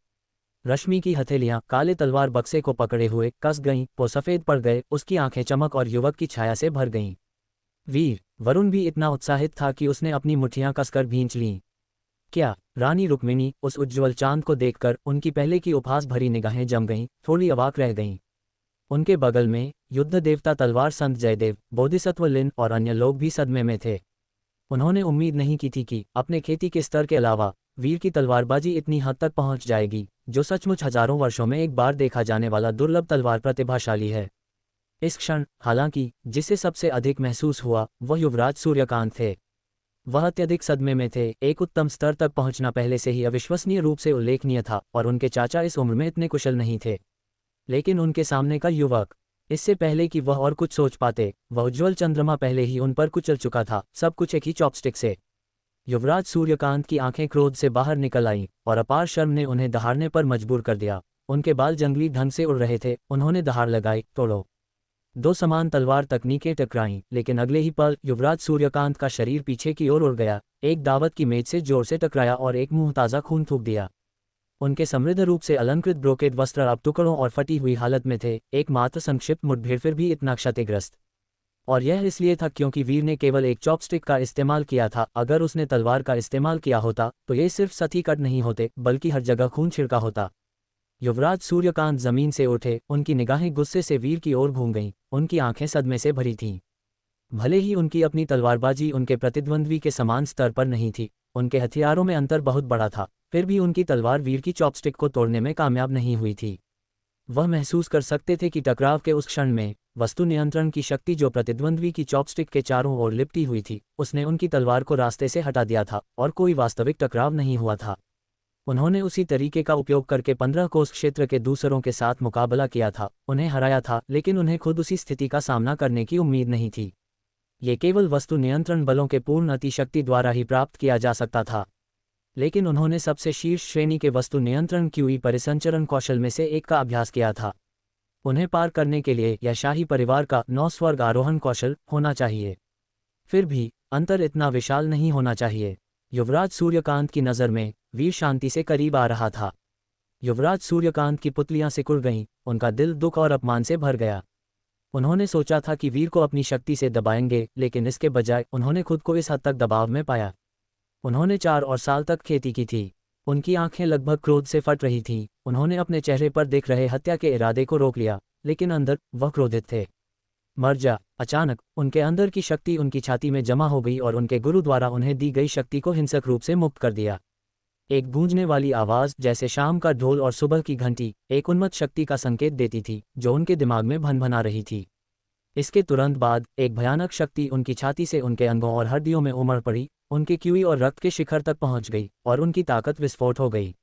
रश्मि की हथेलियां काले तलवार बक्से को पकड़े हुए कस गईं, वो सफेद पड़ गए, उसकी आंखें चमक और युवक की छाया से भर गईं। वीर वरुण भी इतना उत्साहित था कि उसने अपनी मुट्ठियां कसकर भींच लीं। क्या? रानी रुक्मिणी उस उज्ज्वल चांद को देखकर उनकी पहले की उपहास भरी निगाहें जम गईं, थोड़ी अवाक रह गईं। उनके बगल में युद्ध देवता तलवार संत जयदेव, बोधिसत्व लिन और अन्य लोग भी सदमे में थे। उन्होंने उम्मीद नहीं की थी कि अपने खेती के स्तर के अलावा वीर की तलवारबाजी इतनी हद तक पहुंच जाएगी, जो सचमुच हजारों वर्षों में एक बार देखा जाने वाला दुर्लभ तलवार प्रतिभाशाली है। इस क्षण, हालांकि, जिसे सबसे अधिक महसूस हुआ वह युवराज सूर्यकांत थे। वह अत्यधिक सदमे में थे। एक उत्तम स्तर तक पहुंचना पहले से ही अविश्वसनीय रूप से उल्लेखनीय था, और उनके चाचा इस उम्र में इतने कुशल नहीं थे। लेकिन उनके सामने का युवक, इससे पहले कि वह और कुछ सोच पाते, वह उज्ज्वल चंद्रमा पहले ही उन पर कुचल चुका था, सब कुछ एक ही चॉपस्टिक से। युवराज सूर्यकांत की आंखें क्रोध से बाहर निकल आईं, और अपार शर्म ने उन्हें दहाड़ने पर मजबूर कर दिया। उनके बाल जंगली ढंग से उड़ रहे थे। उन्होंने दहाड़ लगाई, तोड़ो। 2 समान तलवार तकनीकें टकराईं, लेकिन अगले ही पल युवराज सूर्यकांत का शरीर पीछे की ओर उड़ गया, एक दावत की मेज से जोर से टकराया और एक मुंह ताज़ा खून थूक दिया। उनके समृद्ध रूप से अलंकृत ब्रोकेड वस्त्र अब टुकड़ों और फटी हुई हालत में थे। एकमात्र संक्षिप्त मुठभेड़ फिर भी इतना क्षतिग्रस्त, और यह इसलिए था क्योंकि वीर ने केवल एक चॉपस्टिक का इस्तेमाल किया था। अगर उसने तलवार का इस्तेमाल किया होता तो ये सिर्फ सतही कट नहीं होते, बल्कि हर जगह खून छिड़का होता। युवराज सूर्यकांत जमीन से उठे, उनकी निगाहें गुस्से से वीर की ओर घूम गईं, उनकी आंखें सदमे से भरी थीं। भले ही उनकी अपनी तलवारबाजी उनके प्रतिद्वंद्वी के समान स्तर पर नहीं थी, उनके हथियारों में अंतर बहुत बड़ा था, फिर भी उनकी तलवार वीर की चॉपस्टिक को तोड़ने में कामयाब नहीं हुई थी। वह महसूस कर सकते थे कि टकराव के उस क्षण में वस्तु नियंत्रण की शक्ति जो प्रतिद्वंद्वी की चॉपस्टिक के चारों ओर लिपटी हुई थी, उसने उनकी तलवार को रास्ते से हटा दिया था, और कोई वास्तविक टकराव नहीं हुआ था। उन्होंने उसी तरीके का उपयोग करके 15 कोस क्षेत्र के दूसरों के साथ मुकाबला किया था, उन्हें हराया था, लेकिन उन्हें खुद उसी स्थिति का सामना करने की उम्मीद नहीं थी। ये केवल वस्तु नियंत्रण बलों के पूर्ण अतिशक्ति द्वारा ही प्राप्त किया जा सकता था। लेकिन उन्होंने सबसे शीर्ष श्रेणी के वस्तु नियंत्रण क्यूई परिसंचरण कौशल में से एक का अभ्यास किया था। उन्हें पार करने के लिए यह शाही परिवार का 9 स्वर्ग आरोहण कौशल होना चाहिए। फिर भी अंतर इतना विशाल नहीं होना चाहिए। युवराज सूर्यकांत की नज़र में वीर शांति से करीब आ रहा था। युवराज सूर्यकांत की पुतलियां सिकुड़ गईं, उनका दिल दुख और अपमान से भर गया। उन्होंने सोचा था कि वीर को अपनी शक्ति से दबाएंगे, लेकिन इसके बजाय उन्होंने खुद को इस हद तक दबाव में पाया। उन्होंने 4 और साल तक खेती की थी। उनकी आंखें लगभग क्रोध से फट रही थीं। उन्होंने अपने चेहरे पर दिख रहे हत्या के इरादे को रोक लिया, लेकिन अंदर वह क्रोधित थे। मर जा। अचानक उनके अंदर की शक्ति उनकी छाती में जमा हो गई और उनके गुरु द्वारा उन्हें दी गई शक्ति को हिंसक रूप से मुक्त कर दिया। एक गूंजने वाली आवाज जैसे शाम का ढोल और सुबह की घंटी एक उन्मत्त शक्ति का संकेत देती थी जो उनके दिमाग में भनभना रही थी। इसके तुरंत बाद एक भयानक शक्ति उनकी छाती से उनके अंगों और हड्डियों में उमड़ पड़ी, उनके क्यूई और रक्त के शिखर तक पहुंच गई और उनकी ताकत विस्फोट हो गई।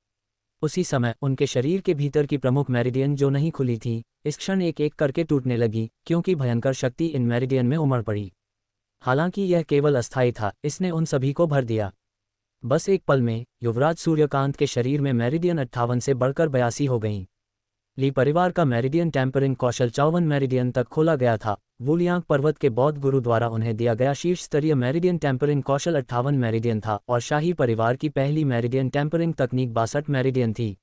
उसी समय उनके शरीर के भीतर की प्रमुख मेरिडियन जो नहीं खुली थी, इस क्षण एक एक करके टूटने लगी क्योंकि भयंकर शक्ति इन मेरिडियन में उमड़ पड़ी। हालांकि यह केवल अस्थायी था, इसने उन सभी को भर दिया। बस एक पल में युवराज सूर्यकांत के शरीर में मेरिडियन 58 से बढ़कर 82 हो गईं। ली परिवार का मेरिडियन टेम्परिंग कौशल 54 मेरिडियन तक खोला गया था। वुलियांग पर्वत के बौद्ध गुरु द्वारा उन्हें दिया गया शीर्ष स्तरीय मेरिडियन टेम्परिंग कौशल 58 मेरिडियन था और शाही परिवार की पहली मेरिडियन टेम्परिंग तकनीक 62 मेरिडियन थी।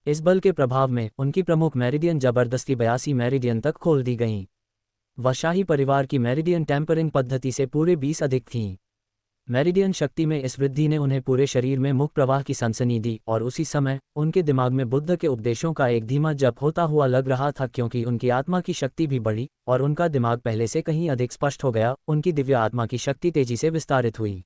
इस बल के प्रभाव में उनकी प्रमुख मेरिडियन जबरदस्ती 82 मेरिडियन तक खोल दी गईं। वह शाही परिवार की मेरिडियन टेम्परिंग पद्धति से पूरे 20 अधिक थीं। मेरिडियन शक्ति में इस वृद्धि ने उन्हें पूरे शरीर में मुख प्रवाह की सनसनी दी और उसी समय उनके दिमाग में बुद्ध के उपदेशों का एक धीमा जप होता हुआ लग रहा था क्योंकि उनकी आत्मा की शक्ति भी बढ़ी और उनका दिमाग पहले से कहीं अधिक स्पष्ट हो गया। उनकी दिव्य आत्मा की शक्ति तेजी से विस्तारित हुई।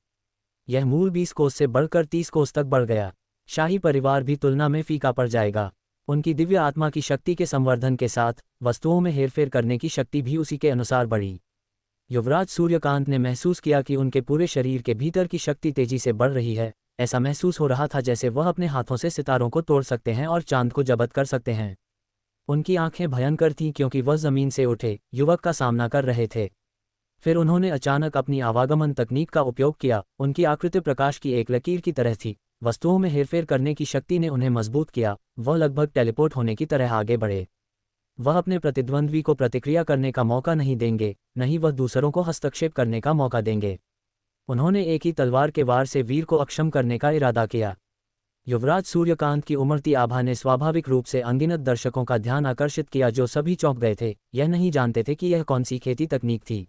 यह मूल 20 कोस से बढ़कर 30 कोस तक बढ़ गया। शाही परिवार भी तुलना में फीका पड़ जाएगा। उनकी दिव्य आत्मा की शक्ति के संवर्धन के साथ वस्तुओं में हेरफेर करने की शक्ति भी उसी के अनुसार बढ़ी। युवराज सूर्यकांत ने महसूस किया कि उनके पूरे शरीर के भीतर की शक्ति तेजी से बढ़ रही है। ऐसा महसूस हो रहा था जैसे वह अपने हाथों से सितारों को तोड़ सकते हैं और चांद को जब्त कर सकते हैं। उनकी आंखें भयंकर थीं क्योंकि वह जमीन से उठे युवक का सामना कर रहे थे। फिर उन्होंने अचानक अपनी आवागमन तकनीक का उपयोग किया। उनकी आकृति प्रकाश की एक लकीर की तरह थी। वस्तुओं में हेरफेर करने की शक्ति ने उन्हें मजबूत किया। वह लगभग टेलीपोर्ट होने की तरह आगे बढ़े। वह अपने प्रतिद्वंद्वी को प्रतिक्रिया करने का मौका नहीं देंगे, नहीं वह दूसरों को हस्तक्षेप करने का मौका देंगे। उन्होंने एक ही तलवार के वार से वीर को अक्षम करने का इरादा किया। युवराज सूर्यकांत की उमड़ती आभा ने स्वाभाविक रूप से अनगिनत दर्शकों का ध्यान आकर्षित किया जो सभी चौंक गए थे। यह नहीं जानते थे कि यह कौन सी खेती तकनीक थी।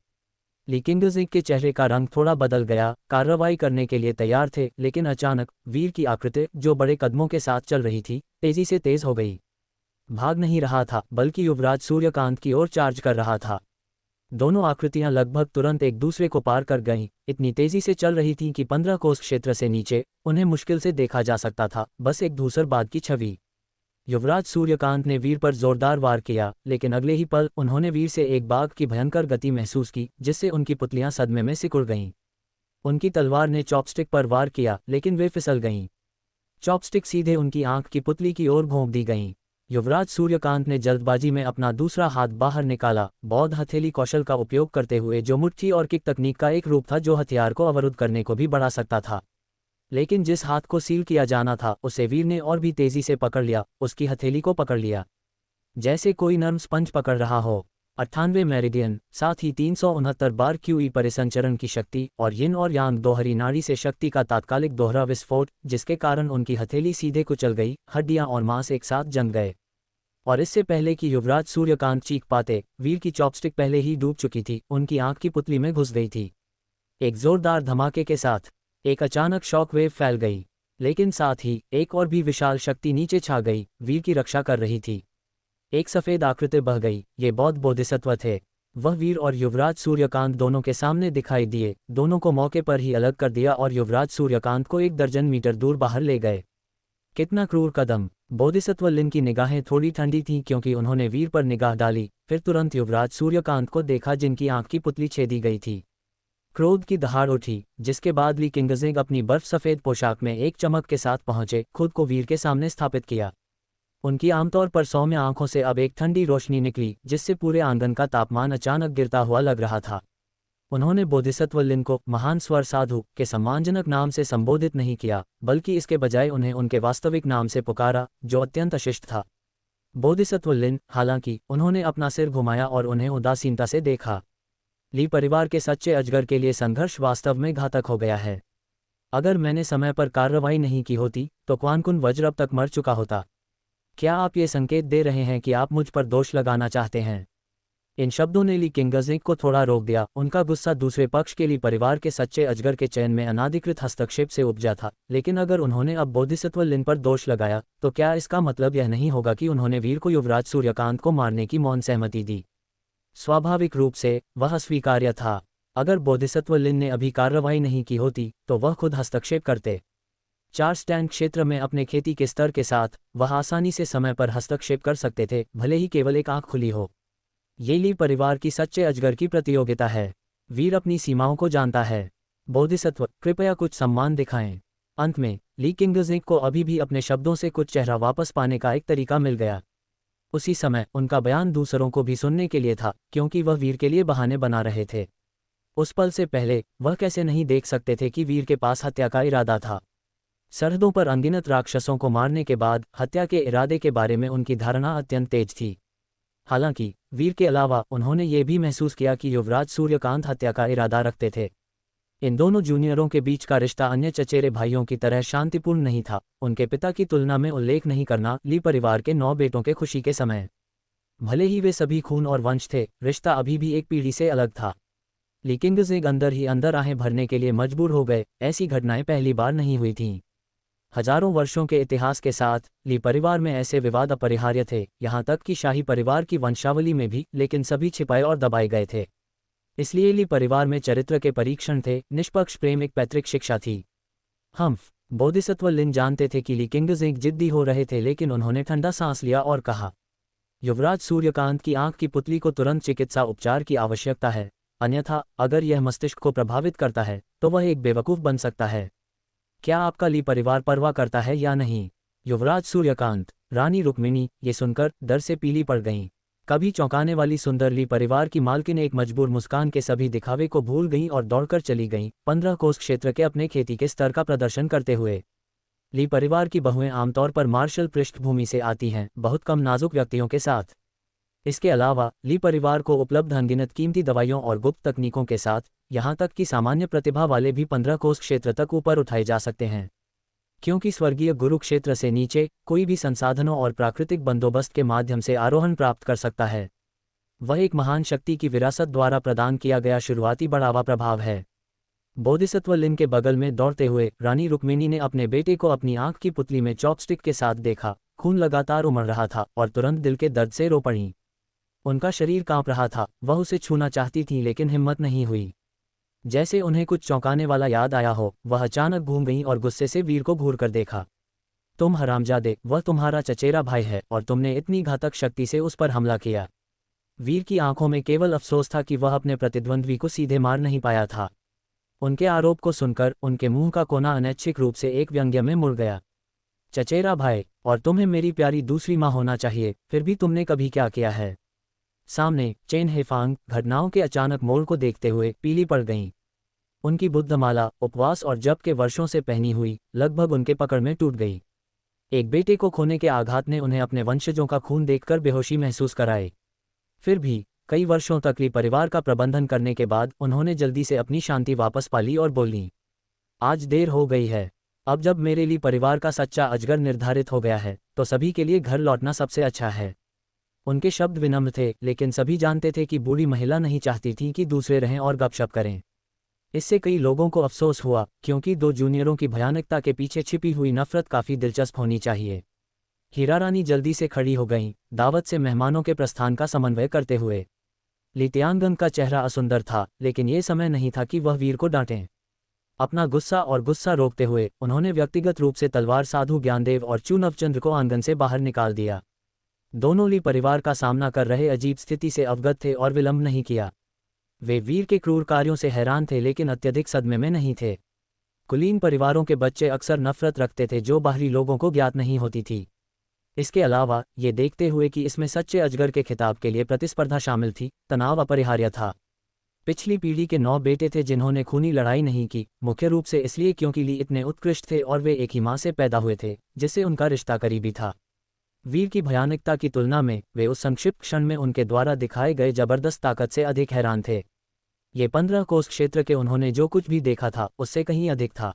ली किंगजिंग के चेहरे का रंग थोड़ा बदल गया। कार्रवाई करने के लिए तैयार थे, लेकिन अचानक वीर की आकृति जो बड़े कदमों के साथ चल रही थी तेजी से तेज हो गई। भाग नहीं रहा था बल्कि युवराज सूर्यकांत की ओर चार्ज कर रहा था। दोनों आकृतियां लगभग तुरंत एक दूसरे को पार कर गईं। इतनी तेजी से चल रही थीं कि 15 कोस क्षेत्र से नीचे उन्हें मुश्किल से देखा जा सकता था, बस एक धूसर बाद की छवि। युवराज सूर्यकांत ने वीर पर जोरदार वार किया, लेकिन अगले ही पल उन्होंने वीर से एक बाघ की भयंकर गति महसूस की जिससे उनकी पुतलियां सदमे में सिकुड़ गईं। उनकी तलवार ने चॉपस्टिक पर वार किया, लेकिन वे फिसल गईं। चॉपस्टिक सीधे उनकी आंख की पुतली की ओर घोंप दी गईं। युवराज सूर्यकांत ने जल्दबाजी में अपना दूसरा हाथ बाहर निकाला, बौद्ध हथेली कौशल का उपयोग करते हुए जो मुट्ठी और किक तकनीक का एक रूप था जो हथियार को अवरुद्ध करने को भी बढ़ा सकता था। लेकिन जिस हाथ को सील किया जाना था उसे वीर ने और भी तेजी से पकड़ लिया, उसकी हथेली को पकड़ लिया जैसे कोई नर्म स्पंज पकड़ रहा हो। 98 मेरिडियन, साथ ही 369 बार क्यूई परिसंचरण की शक्ति और यिन और यांग दोहरी नाड़ी से शक्ति का तात्कालिक दोहरा विस्फोट, जिसके कारण उनकी हथेली सीधे कुचल गई, हड्डियां और मांस एक साथ जम गए। और इससे पहले कि युवराज सूर्यकांत चीख पाते, वीर की चॉपस्टिक पहले ही डूब चुकी थी, उनकी आंख की पुतली में घुस गई थी। एक जोरदार धमाके के साथ एक अचानक शॉक वेव फैल गई, लेकिन साथ ही एक और भी विशाल शक्ति नीचे छा गई, वीर की रक्षा कर रही थी। एक सफेद आकृति बह गई। ये बौद्ध बोधिसत्व थे। वह वीर और युवराज सूर्यकांत दोनों के सामने दिखाई दिए, दोनों को मौके पर ही अलग कर दिया और युवराज सूर्यकांत को 1 दर्जन मीटर दूर बाहर ले गए। कितना क्रूर कदम! बोधिसत्व लिन की निगाहें थोड़ी ठंडी थीं क्योंकि उन्होंने वीर पर निगाह डाली, फिर तुरंत युवराज सूर्यकांत को देखा जिनकी आंख की पुतली छेदी गई थी। क्रोध की दहाड़ उठी, जिसके बाद ली किंगजिंग अपनी बर्फ सफेद पोशाक में एक चमक के साथ पहुंचे, खुद को वीर के सामने स्थापित किया। उनकी आमतौर पर सौम्य आंखों से अब एक ठंडी रोशनी निकली जिससे पूरे आंगन का तापमान अचानक गिरता हुआ लग रहा था। उन्होंने बोधिसत्व लिन को महान स्वर साधु के सम्मानजनक नाम से संबोधित नहीं किया, बल्कि इसके बजाय उन्हें उनके वास्तविक नाम से पुकारा, जो अत्यंत अशिष्ट था। बोधिसत्व लिन, हालांकि उन्होंने अपना सिर घुमाया और उन्हें उदासीनता से देखा। ली परिवार के सच्चे अजगर के लिए संघर्ष वास्तव में घातक हो गया है। अगर मैंने समय पर कार्रवाई नहीं की होती तो क्वानकुन वज्र अब तक मर चुका होता। क्या आप ये संकेत दे रहे हैं कि आप मुझ पर दोष लगाना चाहते हैं? इन शब्दों ने ली किंगजिंग को थोड़ा रोक दिया। उनका गुस्सा दूसरे पक्ष के लिए परिवार के सच्चे अजगर के चयन में अनाधिकृत हस्तक्षेप से उपजा था, लेकिन अगर उन्होंने अब बोधिसत्व लिन पर दोष लगाया तो क्या इसका मतलब यह नहीं होगा कि उन्होंने वीर को युवराज सूर्यकांत को मारने की मौन सहमति दी? स्वाभाविक रूप से वह स्वीकार्य था। अगर बोधिसत्व लिन ने अभी कार्रवाई नहीं की होती तो वह खुद हस्तक्षेप करते। 4 स्टैंड क्षेत्र में अपने खेती के स्तर के साथ वह आसानी से समय पर हस्तक्षेप कर सकते थे, भले ही केवल एक आंख खुली हो। ये ली परिवार की सच्चे अजगर की प्रतियोगिता है। वीर अपनी सीमाओं को जानता है। बोधिसत्व, कृपया कुछ सम्मान दिखाएं। अंत में ली किंगजिंग को अभी भी अपने शब्दों से कुछ चेहरा वापस पाने का एक तरीका मिल गया। उसी समय उनका बयान दूसरों को भी सुनने के लिए था, क्योंकि वह वीर के लिए बहाने बना रहे थे। उस पल से पहले वह कैसे नहीं देख सकते थे कि वीर के पास हत्या का इरादा था। सरहदों पर अनगिनत राक्षसों को मारने के बाद हत्या के इरादे के बारे में उनकी धारणा अत्यंत तेज थी। हालांकि वीर के अलावा उन्होंने ये भी महसूस किया कि युवराज सूर्यकांत हत्या का इरादा रखते थे। इन दोनों जूनियरों के बीच का रिश्ता अन्य चचेरे भाइयों की तरह शांतिपूर्ण नहीं था। उनके पिता की तुलना में उल्लेख नहीं करना ली परिवार के 9 बेटों के खुशी के समय। भले ही वे सभी खून और वंश थे, रिश्ता अभी भी एक पीढ़ी से अलग था। ली किंगजिंग अंदर ही अंदर आहें भरने के लिए मजबूर हो गए। ऐसी घटनाएं पहली बार नहीं हुई थीं। हजारों वर्षों के इतिहास के साथ ली परिवार में ऐसे विवाद अपरिहार्य थे, यहाँ तक कि शाही परिवार की वंशावली में भी, लेकिन सभी छिपाए और दबाए गए थे। इसलिए ली परिवार में चरित्र के परीक्षण थे, निष्पक्ष प्रेम एक पैतृक शिक्षा थी। हम्फ, बोधिसत्व लिन जानते थे कि ली किंगजिंग जिद्दी हो रहे थे, लेकिन उन्होंने ठंडा सांस लिया और कहा, युवराज सूर्यकांत की आंख की पुतली को तुरंत चिकित्सा उपचार की आवश्यकता है, अन्यथा अगर यह मस्तिष्क को प्रभावित करता है तो वह एक बेवकूफ़ बन सकता है। क्या आपका ली परिवार परवाह करता है या नहीं? युवराज सूर्यकांत, रानी रुक्मिणी ये सुनकर डर से पीली पड़ गईं। कभी चौंकाने वाली सुंदर ली परिवार की मालकिन एक मजबूर मुस्कान के सभी दिखावे को भूल गईं और दौड़कर चली गईं, 15 कोस क्षेत्र के अपने खेती के स्तर का प्रदर्शन करते हुए। ली परिवार की बहुएं आमतौर पर मार्शल पृष्ठभूमि से आती हैं, बहुत कम नाजुक व्यक्तियों के साथ। इसके अलावा ली परिवार को उपलब्ध अनगिनत कीमती दवाइयों और गुप्त तकनीकों के साथ, यहाँ तक कि सामान्य प्रतिभा वाले भी 15 कोस क्षेत्र तक ऊपर उठाए जा सकते हैं। क्योंकि स्वर्गीय गुरु क्षेत्र से नीचे कोई भी संसाधनों और प्राकृतिक बंदोबस्त के माध्यम से आरोहण प्राप्त कर सकता है। वह एक महान शक्ति की विरासत द्वारा प्रदान किया गया शुरुआती बढ़ावा प्रभाव है। बोधिसत्व लिन के बगल में दौड़ते हुए रानी रुक्मिणी ने अपने बेटे को अपनी आंख की पुतली में चॉपस्टिक के साथ देखा। खून लगातार उमड़ रहा था और तुरंत दिल के दर्द से रो पड़ी। उनका शरीर कांप रहा था। वह उसे छूना चाहती थी, लेकिन हिम्मत नहीं हुई। जैसे उन्हें कुछ चौंकाने वाला याद आया हो, वह अचानक घूम गईं और गुस्से से वीर को घूर कर देखा। तुम हरामजादे, वह तुम्हारा चचेरा भाई है और तुमने इतनी घातक शक्ति से उस पर हमला किया। वीर की आंखों में केवल अफसोस था कि वह अपने प्रतिद्वंद्वी को सीधे मार नहीं पाया था। उनके आरोप को सुनकर उनके मुंह का कोना अनैच्छिक रूप से एक व्यंग्य में मुड़ गया। चचेरा भाई, और तुम्हें मेरी प्यारी दूसरी माँ होना चाहिए, फिर भी तुमने कभी क्या किया है? सामने चेन हेफांग घटनाओं के अचानक मोड़ को देखते हुए पीली पड़ गईं। उनकी बुद्धमाला, उपवास और जप के वर्षों से पहनी हुई, लगभग उनके पकड़ में टूट गई। एक बेटे को खोने के आघात ने उन्हें अपने वंशजों का खून देखकर बेहोशी महसूस कराई। फिर भी कई वर्षों तक ली परिवार का प्रबंधन करने के बाद उन्होंने जल्दी से अपनी शांति वापस पा ली और बोली, आज देर हो गई है। अब जब मेरे ली परिवार का सच्चा अजगर निर्धारित हो गया है, तो सभी के लिए घर लौटना सबसे अच्छा है। उनके शब्द विनम्र थे, लेकिन सभी जानते थे कि बूढ़ी महिला नहीं चाहती थी कि दूसरे रहें और गपशप करें। इससे कई लोगों को अफसोस हुआ, क्योंकि 2 जूनियरों की भयानकता के पीछे छिपी हुई नफरत काफ़ी दिलचस्प होनी चाहिए। हीरा रानी जल्दी से खड़ी हो गईं, दावत से मेहमानों के प्रस्थान का समन्वय करते हुए। ली तियानगंग का चेहरा असुंदर था, लेकिन ये समय नहीं था कि वह वीर को डांटें। अपना गुस्सा रोकते हुए उन्होंने व्यक्तिगत रूप से तलवार साधु ज्ञानदेव और चू नवचंद्र को आंगन से बाहर निकाल दिया। दोनों ली परिवार का सामना कर रहे अजीब स्थिति से अवगत थे और विलंब नहीं किया। वे वीर के क्रूर कार्यों से हैरान थे, लेकिन अत्यधिक सदमे में नहीं थे। कुलीन परिवारों के बच्चे अक्सर नफरत रखते थे जो बाहरी लोगों को ज्ञात नहीं होती थी। इसके अलावा ये देखते हुए कि इसमें सच्चे अजगर के खिताब के लिए प्रतिस्पर्धा शामिल थी, तनाव अपरिहार्य था। पिछली पीढ़ी के 9 बेटे थे जिन्होंने खूनी लड़ाई नहीं की, मुख्य रूप से इसलिए क्योंकि ली इतने उत्कृष्ट थे और वे एक ही मां से पैदा हुए थे, जिससे उनका रिश्ता करीबी था। वीर की भयानकता की तुलना में वे उस संक्षिप्त क्षण में उनके द्वारा दिखाए गए जबरदस्त ताकत से अधिक हैरान थे। ये 15 कोस क्षेत्र के उन्होंने जो कुछ भी देखा था उससे कहीं अधिक था।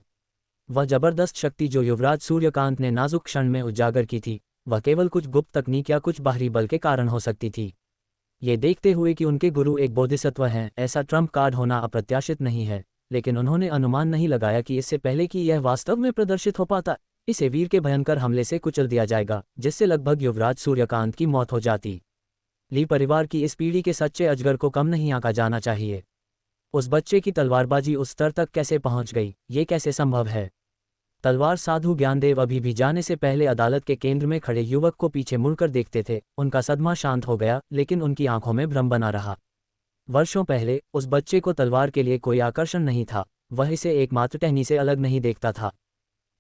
वह जबरदस्त शक्ति जो युवराज सूर्यकांत ने नाजुक क्षण में उजागर की थी, वह केवल कुछ गुप्त तकनीक या कुछ बाहरी बल के कारण हो सकती थी। ये देखते हुए कि उनके गुरु एक बोधिसत्व हैं, ऐसा ट्रम्प कार्ड होना अप्रत्याशित नहीं है, लेकिन उन्होंने अनुमान नहीं लगाया कि इससे पहले कि यह वास्तव में प्रदर्शित हो पाता, इसे वीर के भयंकर हमले से कुचल दिया जाएगा, जिससे लगभग युवराज सूर्यकांत की मौत हो जाती। ली परिवार की इस पीढ़ी के सच्चे अजगर को कम नहीं आंका जाना चाहिए। उस बच्चे की तलवारबाजी उस स्तर तक कैसे पहुंच गई, ये कैसे संभव है? तलवार साधु ज्ञानदेव अभी भी जाने से पहले अदालत के केंद्र में खड़े युवक को पीछे मुड़कर देखते थे। उनका सदमा शांत हो गया, लेकिन उनकी आंखों में भ्रम बना रहा। वर्षों पहले उस बच्चे को तलवार के लिए कोई आकर्षण नहीं था, वह इसे एकमात्र टहनी से अलग नहीं देखता था।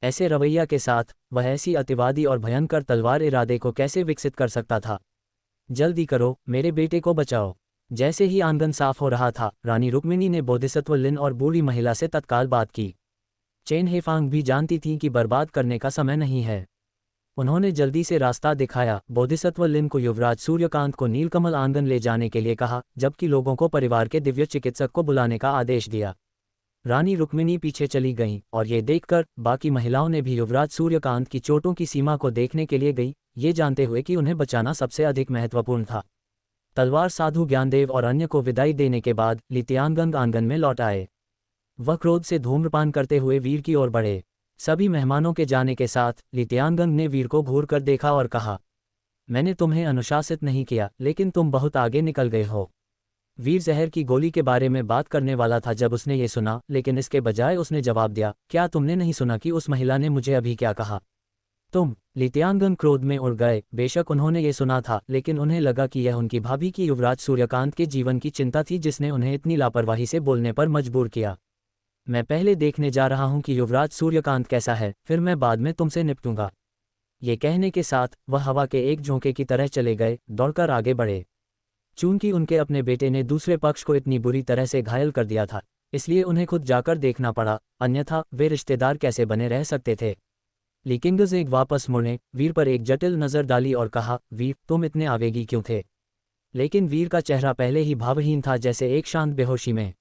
ऐसे रवैया के साथ वह ऐसी अतिवादी और भयंकर तलवार इरादे को कैसे विकसित कर सकता था। जल्दी करो, मेरे बेटे को बचाओ। जैसे ही आंगन साफ हो रहा था, रानी रुक्मिणी ने बोधिसत्व लिन और बूढ़ी महिला से तत्काल बात की। चेन हेफांग भी जानती थी कि बर्बाद करने का समय नहीं है। उन्होंने जल्दी से रास्ता दिखाया। बोधिसत्व लिन को युवराज सूर्यकांत को नीलकमल आंगन ले जाने के लिए कहा, जबकि लोगों को परिवार के दिव्य चिकित्सक को बुलाने का आदेश दिया। रानी रुक्मिणी पीछे चली गईं, और ये देखकर बाकी महिलाओं ने भी युवराज सूर्यकांत की चोटों की सीमा को देखने के लिए गई, ये जानते हुए कि उन्हें बचाना सबसे अधिक महत्वपूर्ण था। तलवार साधु ज्ञानदेव और अन्य को विदाई देने के बाद लित्यांगन आंगन में लौट आए। वह क्रोध से धूम्रपान करते हुए वीर की ओर बढ़े। सभी मेहमानों के जाने के साथ लित्यांगन ने वीर को घूर कर देखा और कहा, मैंने तुम्हें अनुशासित नहीं किया, लेकिन तुम बहुत आगे निकल गए हो। वीर जहर की गोली के बारे में बात करने वाला था जब उसने ये सुना, लेकिन इसके बजाय उसने जवाब दिया, क्या तुमने नहीं सुना कि उस महिला ने मुझे अभी क्या कहा? तुम। लित्यांगन क्रोध में उड़ गए। बेशक उन्होंने ये सुना था, लेकिन उन्हें लगा कि यह उनकी भाभी की युवराज सूर्यकांत के जीवन की चिंता थी जिसने उन्हें इतनी लापरवाही से बोलने पर मजबूर किया। मैं पहले देखने जा रहा हूं कि युवराज सूर्यकांत कैसा है, फिर मैं बाद में तुमसे निपटूंगा। ये कहने के साथ वह हवा के एक झोंके की तरह चले गए, दौड़कर आगे बढ़े। चूंकि उनके अपने बेटे ने दूसरे पक्ष को इतनी बुरी तरह से घायल कर दिया था, इसलिए उन्हें खुद जाकर देखना पड़ा, अन्यथा वे रिश्तेदार कैसे बने रह सकते थे। लिकिंगज़ेग वापस मुड़े, वीर पर एक जटिल नज़र डाली और कहा, वीर, तुम इतने आवेगी क्यों थे? लेकिन वीर का चेहरा पहले ही भावहीन था, जैसे एक शांत बेहोशी में।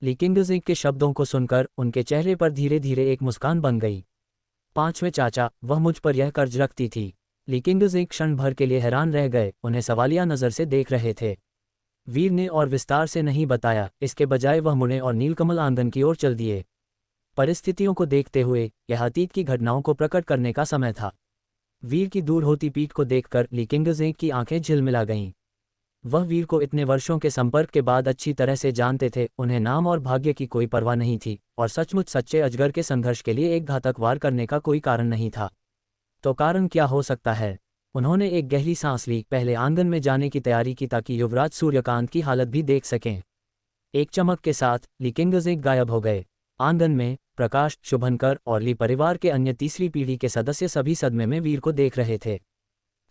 लिकिंगज़ेग के शब्दों को सुनकर उनके चेहरे पर धीरे धीरे एक मुस्कान बन गई। पांचवें चाचा, वह मुझ पर यह कर्ज रखती थी। लिकिंगज़ेग क्षण भर के लिए हैरान रह गए, उन्हें सवालिया नज़र से देख रहे थे। वीर ने और विस्तार से नहीं बताया, इसके बजाय वह मुड़े और नीलकमल आंगन की ओर चल दिए। परिस्थितियों को देखते हुए यह अतीत की घटनाओं को प्रकट करने का समय था। वीर की दूर होती पीठ को देखकर लिकिंगज़ेग की आंखें झिलमिला गईं। वह वीर को इतने वर्षों के संपर्क के बाद अच्छी तरह से जानते थे, उन्हें नाम और भाग्य की कोई परवाह नहीं थी, और सचमुच सच्चे अजगर के संघर्ष के लिए एक घातक वार करने का कोई कारण नहीं था। तो कारण क्या हो सकता है? उन्होंने एक गहरी सांस ली, पहले आंगन में जाने की तैयारी की ताकि युवराज सूर्यकांत की हालत भी देख सकें। एक चमक के साथ लिकिंगज़ेग गायब हो गए। आंगन में प्रकाश, शुभंकर और ली परिवार के अन्य तीसरी पीढ़ी के सदस्य सभी सदमे में वीर को देख रहे थे।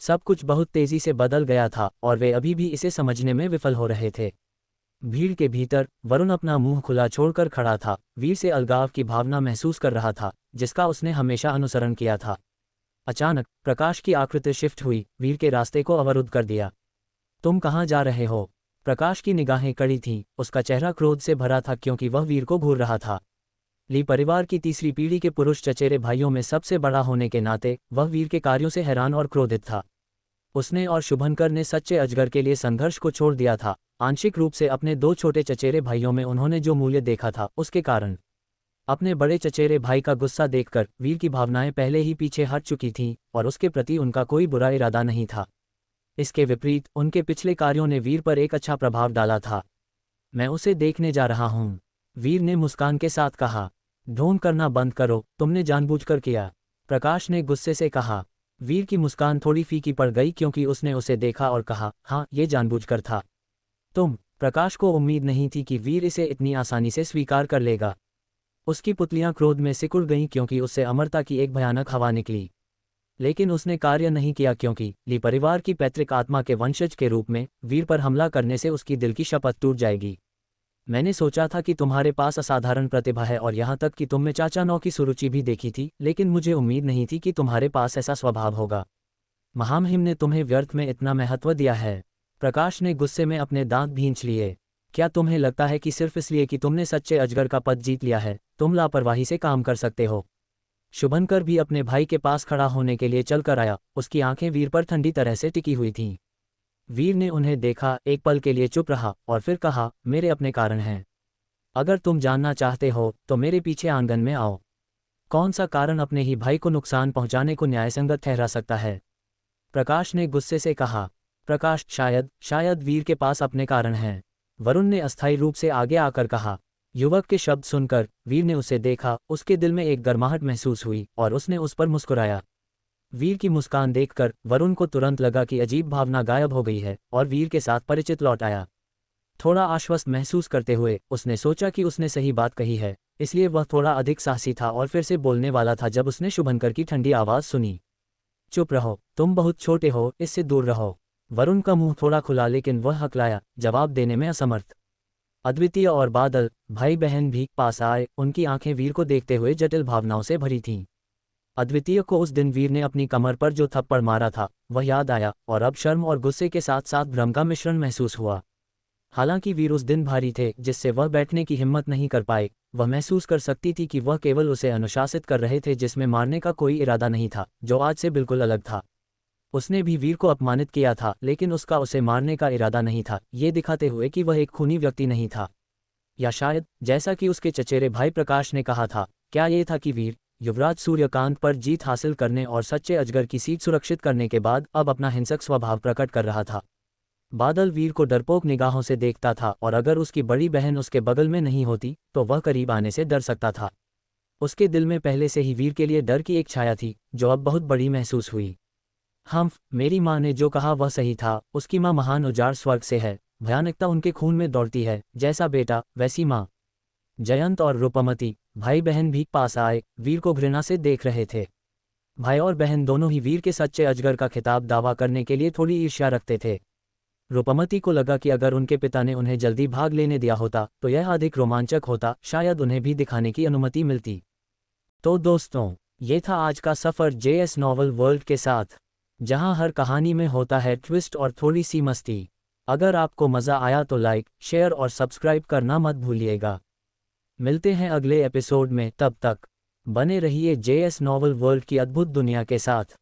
सब कुछ बहुत तेजी से बदल गया था, और वे अभी भी इसे समझने में विफल हो रहे थे। भीड़ के भीतर वरुण अपना मुंह खुला छोड़कर खड़ा था, वीर से अलगाव की भावना महसूस कर रहा था, जिसका उसने हमेशा अनुसरण किया था। अचानक प्रकाश की आकृति शिफ्ट हुई, वीर के रास्ते को अवरुद्ध कर दिया। तुम कहाँ जा रहे हो? प्रकाश की निगाहें कड़ी थीं, उसका चेहरा क्रोध से भरा था क्योंकि वह वीर को घूर रहा था। ली परिवार की तीसरी पीढ़ी के पुरुष चचेरे भाइयों में सबसे बड़ा होने के नाते वह वीर के कार्यों से हैरान और क्रोधित था। उसने और शुभंकर ने सच्चे अजगर के लिए संघर्ष को छोड़ दिया था, आंशिक रूप से अपने दो छोटे चचेरे भाइयों में उन्होंने जो मूल्य देखा था उसके कारण। अपने बड़े चचेरे भाई का गुस्सा देखकर वीर की भावनाएं पहले ही पीछे हट चुकी थीं, और उसके प्रति उनका कोई बुरा इरादा नहीं था। इसके विपरीत उनके पिछले कार्यों ने वीर पर एक अच्छा प्रभाव डाला था। मैं उसे देखने जा रहा हूँ, वीर ने मुस्कान के साथ कहा। ढोंग करना बंद करो, तुमने जानबूझकर किया, प्रकाश ने गुस्से से कहा। वीर की मुस्कान थोड़ी फीकी पड़ गई क्योंकि उसने उसे देखा और कहा, हाँ, ये जानबूझकर था। तुम? प्रकाश को उम्मीद नहीं थी कि वीर इसे इतनी आसानी से स्वीकार कर लेगा। उसकी पुतलियां क्रोध में सिकुड़ गईं क्योंकि उससे अमरता की एक भयानक हवा निकली। लेकिन उसने कार्य नहीं किया क्योंकि ली परिवार की पैतृक आत्मा के वंशज के रूप में वीर पर हमला करने से उसकी दिल की शपथ टूट जाएगी। मैंने सोचा था कि तुम्हारे पास असाधारण प्रतिभा है, और यहाँ तक कि तुम में चाचा नौ की सुरुचि भी देखी थी, लेकिन मुझे उम्मीद नहीं थी कि तुम्हारे पास ऐसा स्वभाव होगा। महामहिम ने तुम्हें व्यर्थ में इतना महत्व दिया है। प्रकाश ने गुस्से में अपने दांत भींच लिए। क्या तुम्हें लगता है कि सिर्फ इसलिए कि तुमने सच्चे अजगर का पद जीत लिया है, तुम लापरवाही से काम कर सकते हो? शुभंकर भी अपने भाई के पास खड़ा होने के लिए चलकर आया, उसकी आंखें वीर पर ठंडी तरह से टिकी हुई थीं। वीर ने उन्हें देखा, एक पल के लिए चुप रहा और फिर कहा, मेरे अपने कारण हैं। अगर तुम जानना चाहते हो तो मेरे पीछे आंगन में आओ। कौन सा कारण अपने ही भाई को नुकसान पहुंचाने को न्यायसंगत ठहरा सकता है? प्रकाश ने गुस्से से कहा। प्रकाश, शायद वीर के पास अपने कारण हैं, वरुण ने अस्थायी रूप से आगे आकर कहा। युवक के शब्द सुनकर वीर ने उसे देखा, उसके दिल में एक गर्माहट महसूस हुई और उसने उस पर मुस्कुराया। वीर की मुस्कान देखकर वरुण को तुरंत लगा कि अजीब भावना गायब हो गई है और वीर के साथ परिचित लौट आया। थोड़ा आश्वस्त महसूस करते हुए उसने सोचा कि उसने सही बात कही है, इसलिए वह थोड़ा अधिक साहसी था और फिर से बोलने वाला था जब उसने शुभंकर की ठंडी आवाज़ सुनी। चुप रहो, तुम बहुत छोटे हो, इससे दूर रहो। वरुण का मुंह थोड़ा खुला लेकिन वह हकलाया, जवाब देने में असमर्थ। अद्वितीय और बादल भाई बहन भी पास आए, उनकी आंखें वीर को देखते हुए जटिल भावनाओं से भरी थीं। अद्वितीय को उस दिन वीर ने अपनी कमर पर जो थप्पड़ मारा था वह याद आया और अब शर्म और गुस्से के साथ साथ भ्रम का मिश्रण महसूस हुआ। हालांकि वीर उस दिन भारी थे जिससे वह बैठने की हिम्मत नहीं कर पाए, वह महसूस कर सकती थी कि वह केवल उसे अनुशासित कर रहे थे जिसमें मारने का कोई इरादा नहीं था, जो आज से बिल्कुल अलग था। उसने भी वीर को अपमानित किया था लेकिन उसका उसे मारने का इरादा नहीं था, ये दिखाते हुए कि वह एक खूनी व्यक्ति नहीं था। या शायद जैसा कि उसके चचेरे भाई प्रकाश ने कहा था, क्या ये था कि वीर युवराज सूर्यकांत पर जीत हासिल करने और सच्चे अजगर की सीट सुरक्षित करने के बाद अब अपना हिंसक स्वभाव प्रकट कर रहा था। बादल वीर को डरपोक निगाहों से देखता था और अगर उसकी बड़ी बहन उसके बगल में नहीं होती तो वह करीब आने से डर सकता था। उसके दिल में पहले से ही वीर के लिए डर की एक छाया थी जो अब बहुत बड़ी महसूस हुई। मेरी माँ ने जो कहा वह सही था, उसकी माँ महान उजाड़ स्वर्ग से है, भयानकता उनके खून में दौड़ती है, जैसा बेटा वैसी माँ। जयंत और रूपमती भाई बहन भी पास आए, वीर को घृणा से देख रहे थे। भाई और बहन दोनों ही वीर के सच्चे अजगर का खिताब दावा करने के लिए थोड़ी ईर्ष्या रखते थे। रूपमती को लगा कि अगर उनके पिता ने उन्हें जल्दी भाग लेने दिया होता तो यह अधिक रोमांचक होता, शायद उन्हें भी दिखाने की अनुमति मिलती। तो दोस्तों, ये था आज का सफ़र जेएस नॉवल वर्ल्ड के साथ, जहां हर कहानी में होता है ट्विस्ट और थोड़ी सी मस्ती। अगर आपको मज़ा आया तो लाइक, शेयर और सब्सक्राइब करना मत भूलिएगा। मिलते हैं अगले एपिसोड में, तब तक बने रहिए जेएस नॉवल वर्ल्ड की अद्भुत दुनिया के साथ।